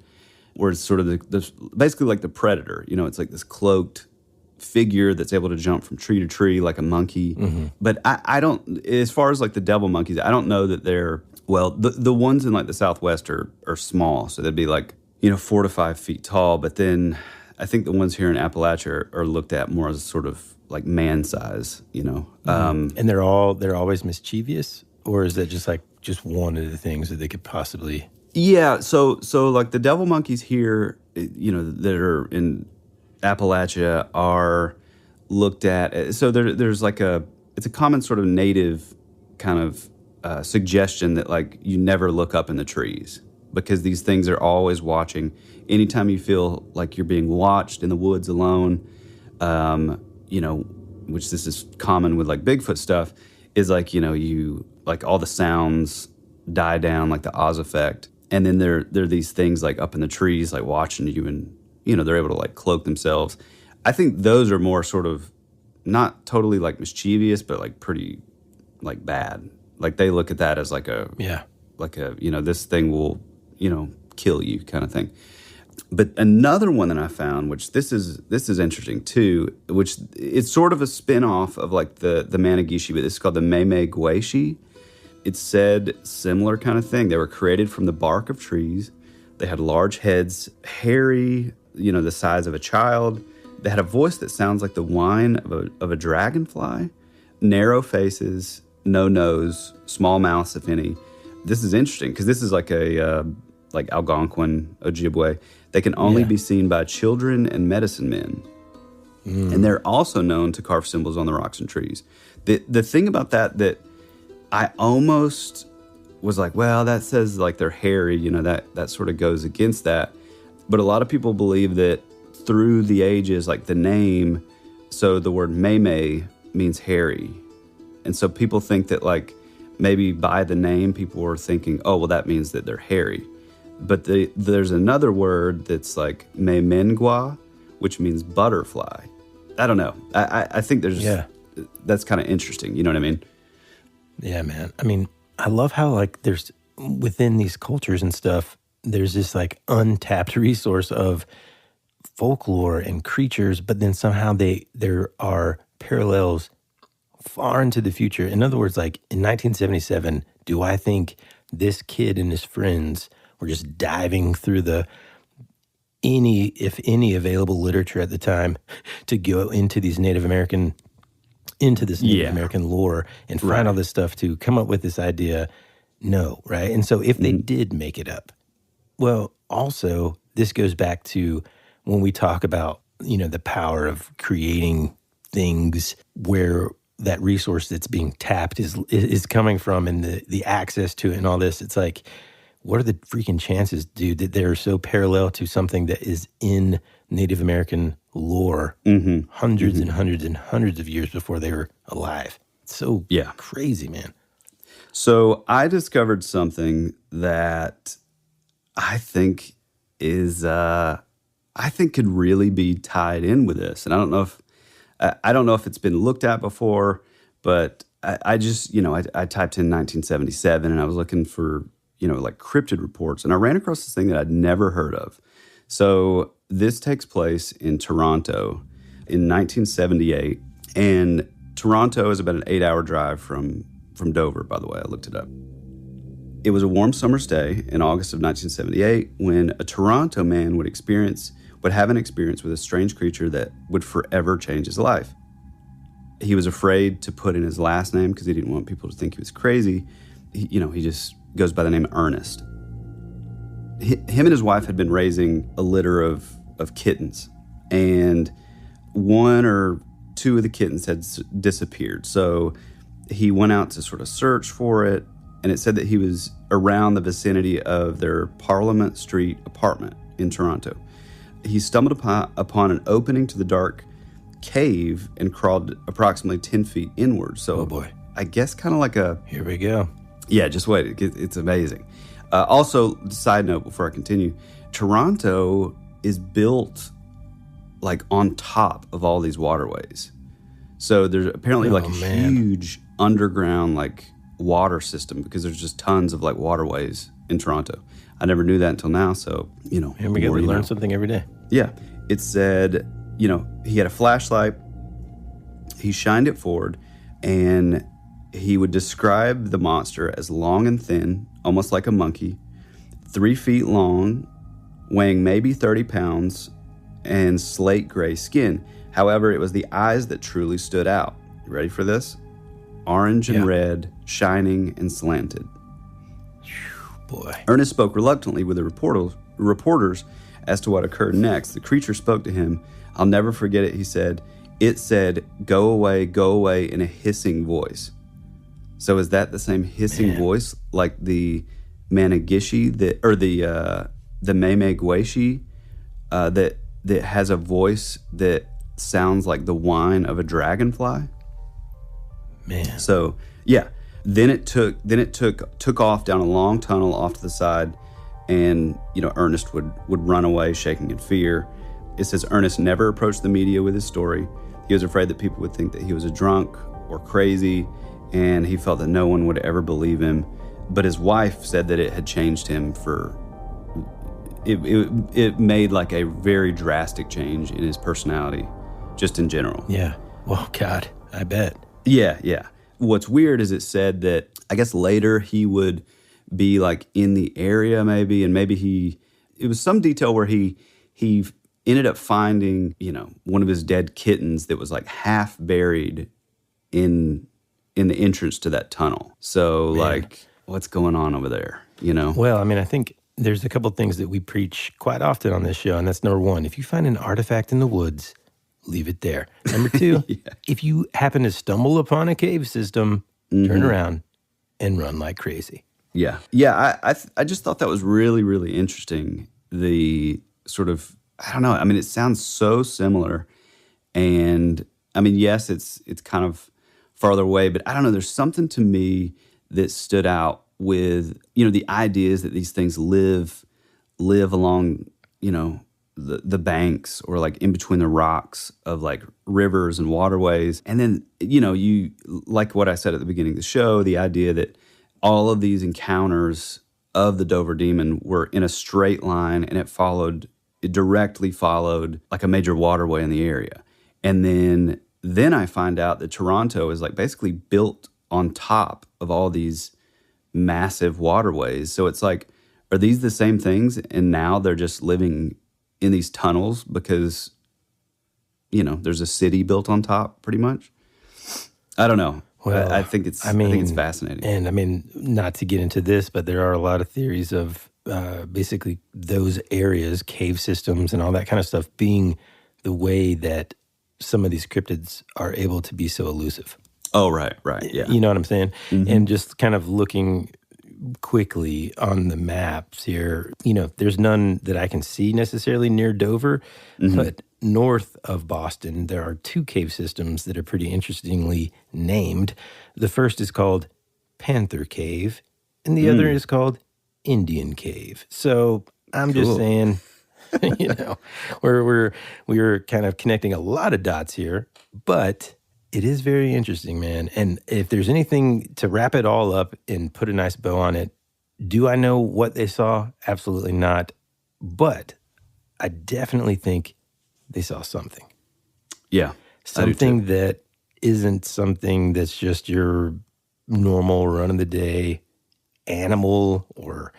where it's sort of basically like the Predator. It's like this cloaked figure that's able to jump from tree to tree like a monkey. But I don't, as far as like the devil monkeys, I don't know that they're, well, the ones in like the Southwest are small, so they'd be like 4 to 5 feet tall. But then I think the ones here in Appalachia are looked at more as sort of like man size, And they're always mischievous, or is that just one of the things that they could possibly? Yeah, so like the devil monkeys here, that are in Appalachia are looked at. So there's like it's a common sort of native kind of suggestion that like you never look up in the trees because these things are always watching. Anytime you feel like you're being watched in the woods alone, which this is common with like Bigfoot stuff, is like, you like all the sounds die down, like the Oz effect. And then there are these things like up in the trees, like watching you, and, they're able to like cloak themselves. I think those are more sort of not totally like mischievous, but like pretty like bad. Like they look at that as like this thing will, kill you kind of thing. But another one that I found, which this is interesting too, which it's sort of a spin-off of like the Managishi, but this is called the Meme Guishi. It said similar kind of thing. They were created from the bark of trees. They had large heads, hairy, the size of a child. They had a voice that sounds like the whine of a dragonfly, narrow faces, no nose, small mouths, if any. This is interesting because this is like a like Algonquin, Ojibwe. They can only be seen by children and medicine men. And they're also known to carve symbols on the rocks and trees. The thing about that I almost was like, well, that says like they're hairy, that sort of goes against that. But a lot of people believe that through the ages, like the name, so the word meme means hairy. And so people think that like maybe by the name, people were thinking, oh, well, that means that they're hairy. But there's another word that's like memengua, which means butterfly. I don't know. I think that's kind of interesting. You know what I mean? Yeah, man. I mean, I love how like there's within these cultures and stuff, there's this like untapped resource of folklore and creatures, but then somehow there are parallels far into the future. In other words, like in 1977, do I think this kid and his friends were just diving through if any available literature at the time to go into this Native American lore and find all this stuff to come up with this idea? No, right? And so if they did make it up, well, also this goes back to when we talk about, the power of creating things where that resource that's being tapped is coming from, and the access to it and all this. It's like, what are the freaking chances, dude, that they're so parallel to something that is in Native American lore hundreds and hundreds and hundreds of years before they were alive? It's so crazy, man. So I discovered something that I think could really be tied in with this. And I don't know if it's been looked at before, but I just, I typed in 1977 and I was looking for, like cryptid reports, and I ran across this thing that I'd never heard of. So this takes place in Toronto in 1978, and Toronto is about an 8-hour drive from Dover, by the way. I looked it up. It was a warm summer's day in August of 1978 when a Toronto man would have an experience with a strange creature that would forever change his life. He was afraid to put in his last name because he didn't want people to think he was crazy. He just goes by the name Ernest. Him and his wife had been raising a litter of kittens, and one or two of the kittens had disappeared. So he went out to sort of search for it, and it said that he was around the vicinity of their Parliament Street apartment in Toronto. He stumbled upon an opening to the dark cave and crawled approximately 10 feet inward. So, oh boy. I guess kind of like Here we go. Yeah, just wait. It's amazing. Also, side note before I continue, Toronto is built like on top of all these waterways. So there's apparently a huge underground like water system because there's just tons of like waterways in Toronto. I never knew that until now. So, Here we go. We learn something every day. Yeah. It said, he had a flashlight. He shined it forward, and he would describe the monster as long and thin, almost like a monkey, 3 feet long, weighing maybe 30 pounds, and slate gray skin. However, it was the eyes that truly stood out. You ready for this? Orange and red, shining and slanted. Boy. Ernest spoke reluctantly with the reporters as to what occurred next. The creature spoke to him. I'll never forget it, he said. it said, go away in a hissing voice. So is that the same hissing voice like the Managishi or the Meme-Gueshi that has a voice that sounds like the whine of a dragonfly? Man. So yeah, then it took off down a long tunnel off to the side, and Ernest would run away shaking in fear. It says Ernest never approached the media with his story. He was afraid that people would think that he was a drunk or crazy, and he felt that no one would ever believe him. But his wife said that it had changed him it made like a very drastic change in his personality, just in general. Yeah. Well, God, I bet. Yeah. What's weird is it said that I guess later he would be like in the area maybe, and maybe it was some detail where he ended up finding, one of his dead kittens that was like half buried in the entrance to that tunnel. So like, what's going on over there, Well, I mean, I think there's a couple things that we preach quite often on this show, and that's number one, if you find an artifact in the woods, leave it there. Number two, if you happen to stumble upon a cave system, turn around and run like crazy. Yeah. I just thought that was really, really interesting. The sort of, I don't know. I mean, it sounds so similar, and I mean, yes, it's kind of farther away, but I don't know. There's something to me that stood out with the ideas that these things live along the banks or like in between the rocks of like rivers and waterways. And then, you like what I said at the beginning of the show, the idea that all of these encounters of the Dover Demon were in a straight line, and it directly followed like a major waterway in the area. And then I find out that Toronto is like basically built on top of all these massive waterways. So it's like, are these the same things? And now they're just living in these tunnels because, there's a city built on top pretty much. I don't know. Well, I think it's fascinating. And I mean, not to get into this, but there are a lot of theories of basically those areas, cave systems and all that kind of stuff being the way that some of these cryptids are able to be so elusive. Oh, right, yeah. You know what I'm saying? Mm-hmm. And just kind of looking quickly on the maps here, there's none that I can see necessarily near Dover, but north of Boston, there are two cave systems that are pretty interestingly named. The first is called Panther Cave, and the other is called Indian Cave. So I'm just saying, we're kind of connecting a lot of dots here, but it is very interesting, man. And if there's anything to wrap it all up and put a nice bow on it, do I know what they saw? Absolutely not. But I definitely think they saw something. Yeah. Something that isn't something that's just your normal run-of-the-day animal or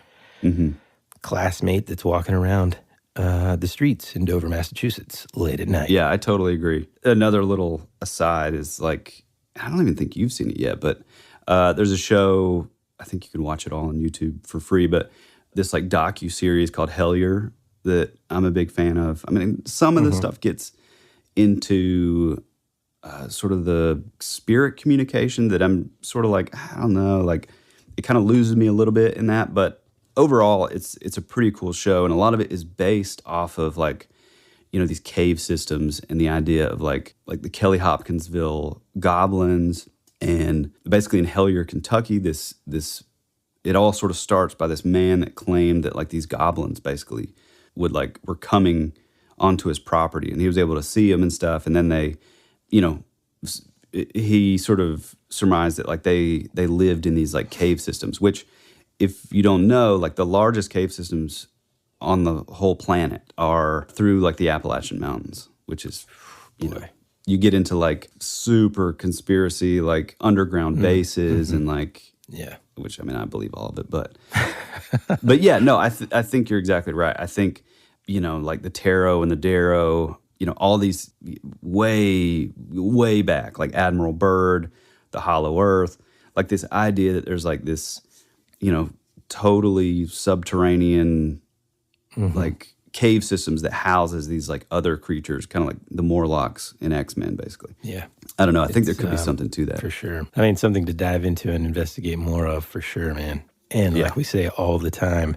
classmate that's walking around the streets in Dover, Massachusetts, late at night. Yeah, I totally agree. Another little aside is like, I don't even think you've seen it yet, but there's a show, I think you can watch it all on YouTube for free, but this like docu-series called Hellier that I'm a big fan of. I mean, some of the stuff gets into sort of the spirit communication that I'm sort of like, I don't know, like it kind of loses me a little bit in that, but overall, it's a pretty cool show, and a lot of it is based off of like, these cave systems and the idea of like the Kelly Hopkinsville goblins, and basically in Hellier, Kentucky, this it all sort of starts by this man that claimed that like these goblins basically were coming onto his property, and he was able to see them and stuff, and then they, he sort of surmised that like they lived in these like cave systems, which, if you don't know, like the largest cave systems on the whole planet are through like the Appalachian Mountains, which is, you get into like super conspiracy, like underground bases and like, which I mean, I believe all of it, but yeah, no, I think you're exactly right. I think, like the Tarot and the Darrow, all these way, way back, like Admiral Byrd, the Hollow Earth, like this idea that there's like this, totally subterranean, like cave systems that houses these like other creatures, kind of like the Morlocks in X-Men, basically. Yeah. I don't know. I think there could be something to that. For sure. I mean, something to dive into and investigate more of, for sure, man. And like we say all the time,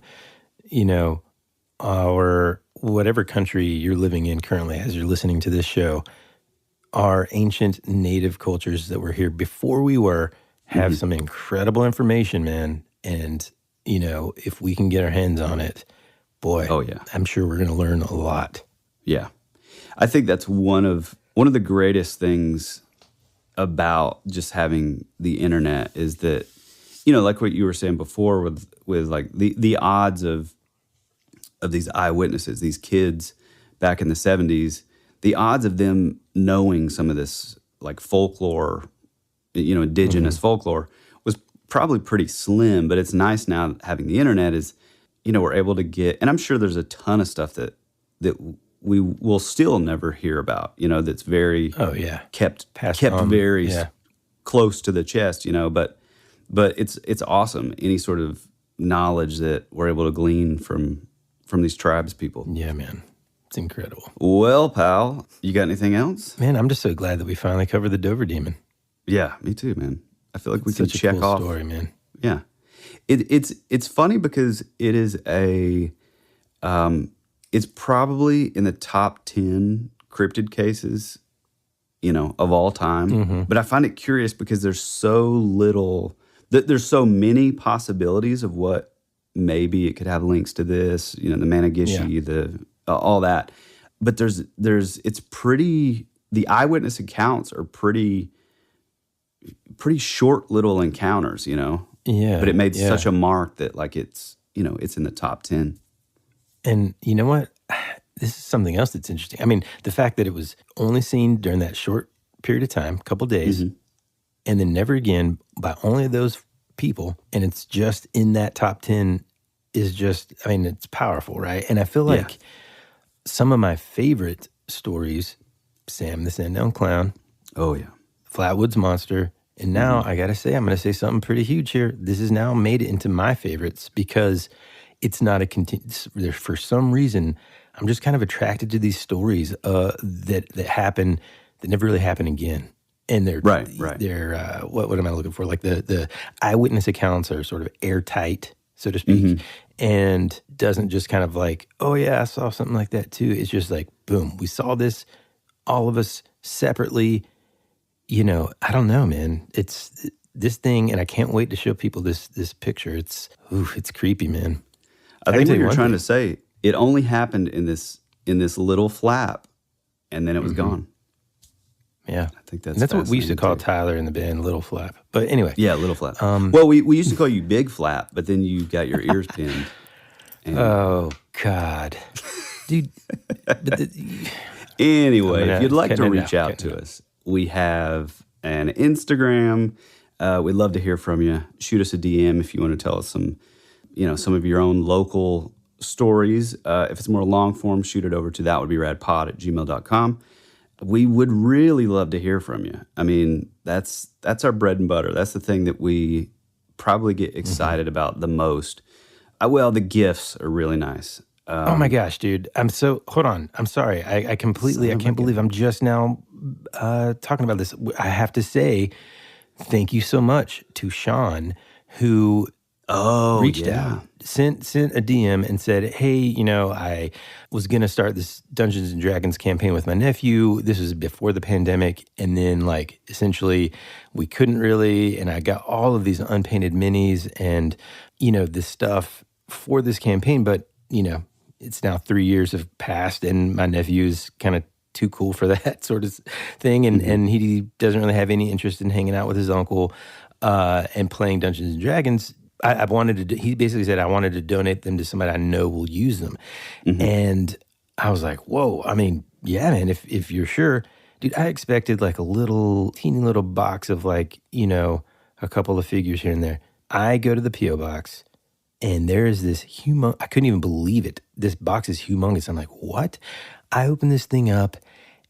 you know, our whatever country you're living in currently as you're listening to this show, our ancient native cultures that were here before we were have some incredible information, man. And, you know, if we can get our hands on it, boy, I'm sure we're going to learn a lot. Yeah. I think that's one of the greatest things about just having the internet is that, you know, like what you were saying before with like the odds of these eyewitnesses, these kids back in the 70s, the odds of them knowing some of this like folklore, you know, indigenous folklore was probably pretty slim. But it's nice now having the internet is, you know, we're able to get, and I'm sure there's a ton of stuff that we will still never hear about, you know, that's very kept very close to the chest, you know, but it's awesome. Any sort of knowledge that we're able to glean from these tribes people. Yeah, man. It's incredible. Well, pal, you got anything else? Man, I'm just so glad that we finally covered the Dover Demon. Yeah, me too, man. I feel like we can Such a check cool off. Story, man. Yeah. It's funny because it is it's probably in the top 10 cryptid cases, you know, of all time. But I find it curious because there's so little, there's so many possibilities of what maybe it could have links to this, you know, the Managishi, the all that. But it's pretty, the eyewitness accounts are pretty short little encounters, you know. Yeah. But it made such a mark that like it's, you know, it's in the top 10. And you know what? This is something else that's interesting. I mean, the fact that it was only seen during that short period of time, couple days, and then never again by only those people, and it's just in that top 10 is just, I mean, it's powerful, right? And I feel like some of my favorite stories, Sam the Sandown Clown. Oh, yeah. Flatwoods Monster. And now I got to say, I'm going to say something pretty huge here. This has now made it into my favorites because it's not a continuous, for some reason, I'm just kind of attracted to these stories that happen, that never really happen again. And they're, they're what am I looking for? Like the eyewitness accounts are sort of airtight, so to speak, and doesn't just kind of like, oh yeah, I saw something like that too. It's just like, boom, we saw this, all of us separately. You know, I don't know, man. It's this thing, and I can't wait to show people this picture. It's creepy, man. I think what you're trying to say, it only happened in this little flap, and then it was gone. Yeah, I think that's what we used to call Tyler in the band, Little Flap. But anyway, Little Flap. Well, we used to call you Big Flap, but then you got your ears pinned. Oh God, dude. Anyway, if you'd like to reach out to us, we have an Instagram. We'd love to hear from you. Shoot us a DM if you want to tell us some of your own local stories. If it's more long form, shoot it over to thatwouldberadpod@gmail.com. We would really love to hear from you. I mean, that's our bread and butter. That's the thing that we probably get excited about the most. The gifts are really nice. Oh my gosh, dude. Hold on. I'm sorry. I can't believe I'm just now talking about this. I have to say thank you so much to Sean, who reached out, sent a DM and said, hey, you know, I was going to start this Dungeons & Dragons campaign with my nephew. This was before the pandemic. And then, like, essentially we couldn't really, and I got all of these unpainted minis and, you know, this stuff for this campaign. But, you know, it's now 3 years have passed and my nephew's kind of too cool for that sort of thing. And he doesn't really have any interest in hanging out with his uncle and playing Dungeons & Dragons. I wanted to, he basically said, I wanted to donate them to somebody I know will use them. And I was like, whoa, I mean, yeah, man, if you're sure. Dude, I expected like a teeny little box of like, you know, a couple of figures here and there. I go to the P.O. box and there is this I couldn't even believe it. This box is humongous. I'm like, what? I open this thing up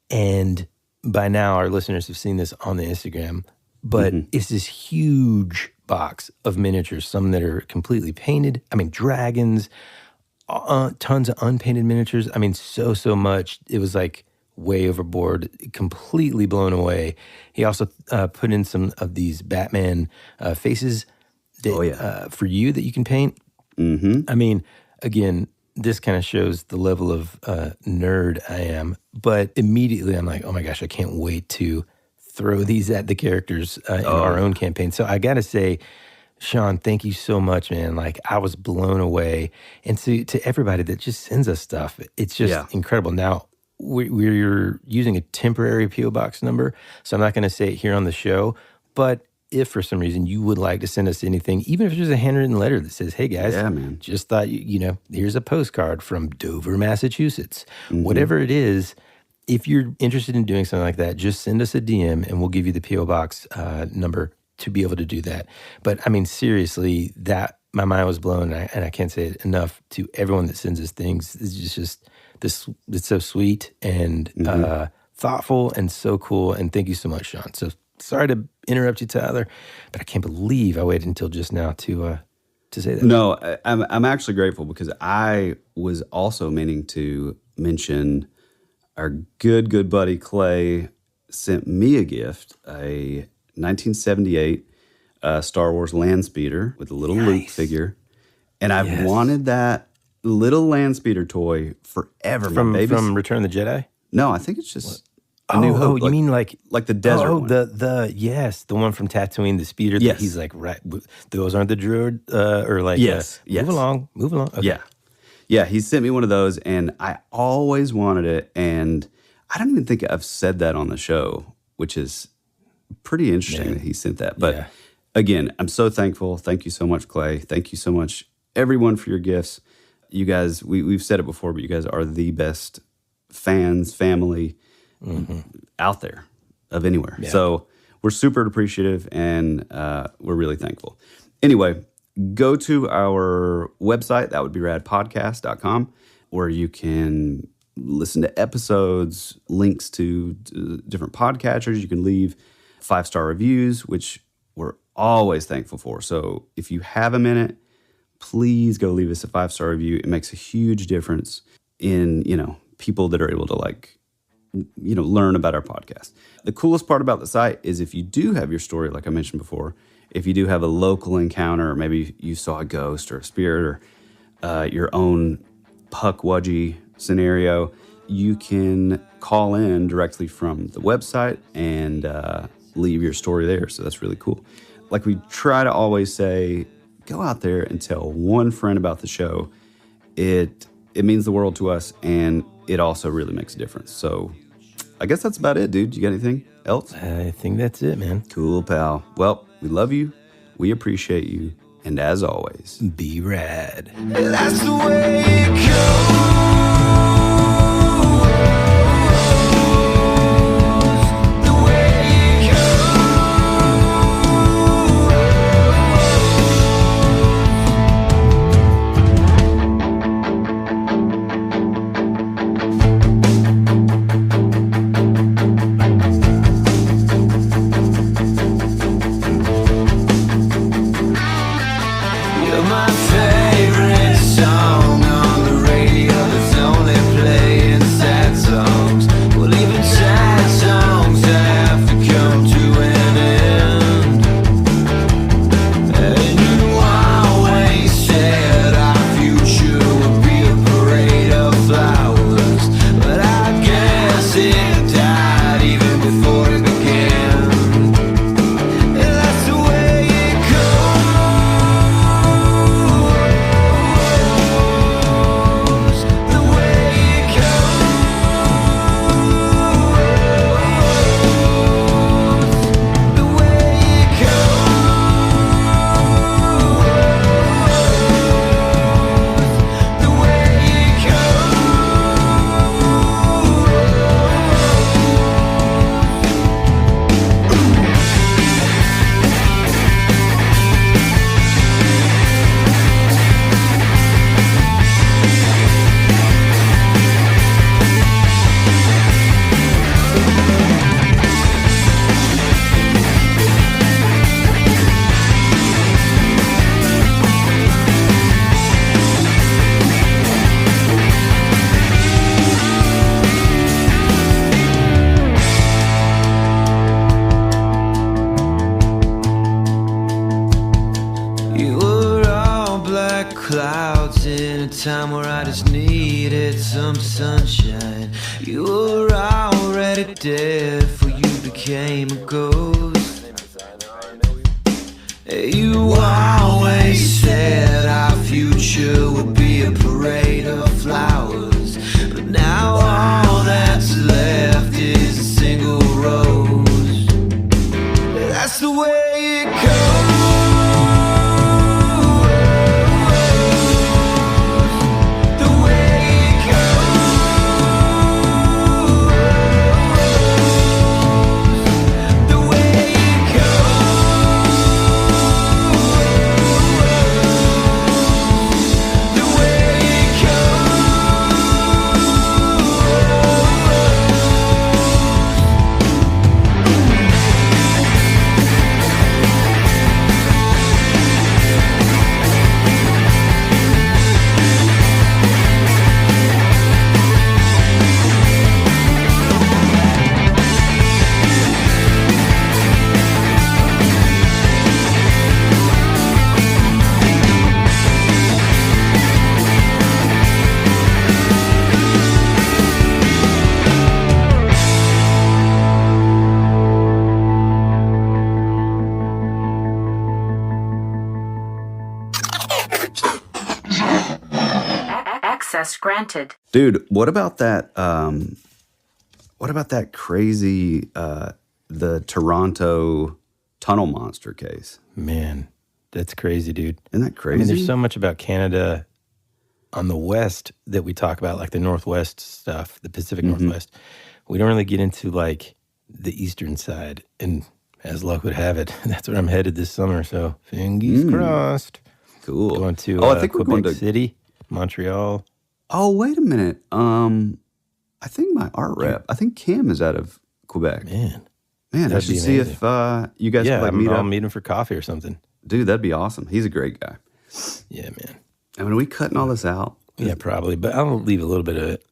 and by now our listeners have seen this on the Instagram, but it's this huge box of miniatures, some that are completely painted. I mean, dragons, tons of unpainted miniatures. I mean, so much. It was like way overboard, completely blown away. He also put in some of these Batman faces that, for you that you can paint. Mm-hmm. I mean, again, this kind of shows the level of nerd I am. But immediately I'm like, oh my gosh, I can't wait to throw these at the characters in our own campaign. So I got to say, Sean, thank you so much, man. Like, I was blown away. And to everybody that just sends us stuff, it's just incredible. Now, we're using a temporary P.O. Box number, so I'm not going to say it here on the show. But if for some reason you would like to send us anything, even if it's just a handwritten letter that says, hey, guys, just thought, here's a postcard from Dover, Massachusetts. Mm-hmm. Whatever it is, if you're interested in doing something like that, just send us a DM and we'll give you the P.O. Box number to be able to do that. But, I mean, seriously, that my mind was blown, and I can't say it enough to everyone that sends us things. It's just this. It's so sweet and thoughtful and so cool. And thank you so much, Sean. So sorry to interrupt you, Tyler, but I can't believe I waited until just now to say that. No, I'm actually grateful because I was also meaning to mention our good buddy Clay sent me a gift, a 1978 Star Wars land speeder with a little Luke figure, and I've wanted that little land speeder toy forever. From Return of the Jedi? No, I think it's just A New Hope. You mean like the desert one? The one from Tatooine, the speeder. That he's like, right, those aren't the droid or like move along. Okay. Yeah. He sent me one of those, and I always wanted it, and I don't even think I've said that on the show, which is pretty interesting that he sent that. But again, I'm so thankful. Thank you so much, Clay. Thank you so much, everyone, for your gifts. You guys, we've said it before, but you guys are the best fans, family out there of anywhere. Yeah. So we're super appreciative, and we're really thankful. Anyway, go to our website, thatwouldberadpodcast.com, where you can listen to episodes, links to different podcatchers. You can leave 5-star reviews, which we're always thankful for. So if you have a minute, please go leave us a 5-star review. It makes a huge difference in, people that are able to learn about our podcast. The coolest part about the site is if you do have your story, like I mentioned before, if you do have a local encounter, or maybe you saw a ghost or a spirit or your own Puckwudgie scenario, you can call in directly from the website and leave your story there. So that's really cool. Like we try to always say, go out there and tell one friend about the show. It means the world to us, and it also really makes a difference. So I guess that's about it, dude. You got anything else? I think that's it, man. Cool, pal. Well, we love you. We appreciate you. And as always, be rad. That's the way it goes. time where I just needed some sunshine. You were already dead before you became a ghost. You always said our future would be a parade of flowers, but now all that's left is a single rose. That's the way it goes. Granted. Dude, what about that? What about that crazy the Toronto tunnel monster case? Man, that's crazy, dude. Isn't that crazy? I mean, there's so much about Canada on the west that we talk about, like the Northwest stuff, the Pacific Northwest. We don't really get into like the eastern side. And as luck would have it, that's where I'm headed this summer. So fingers crossed. Cool. Going to I think we're Quebec going to City, Montreal. Oh, wait a minute. I think my art rep, I think Cam is out of Quebec. Man, I should see if you guys could like meet up. I'll meet him for coffee or something. Dude, that'd be awesome. He's a great guy. Yeah, man. And when are we cutting all this out? Yeah, probably, but I'll leave a little bit of it.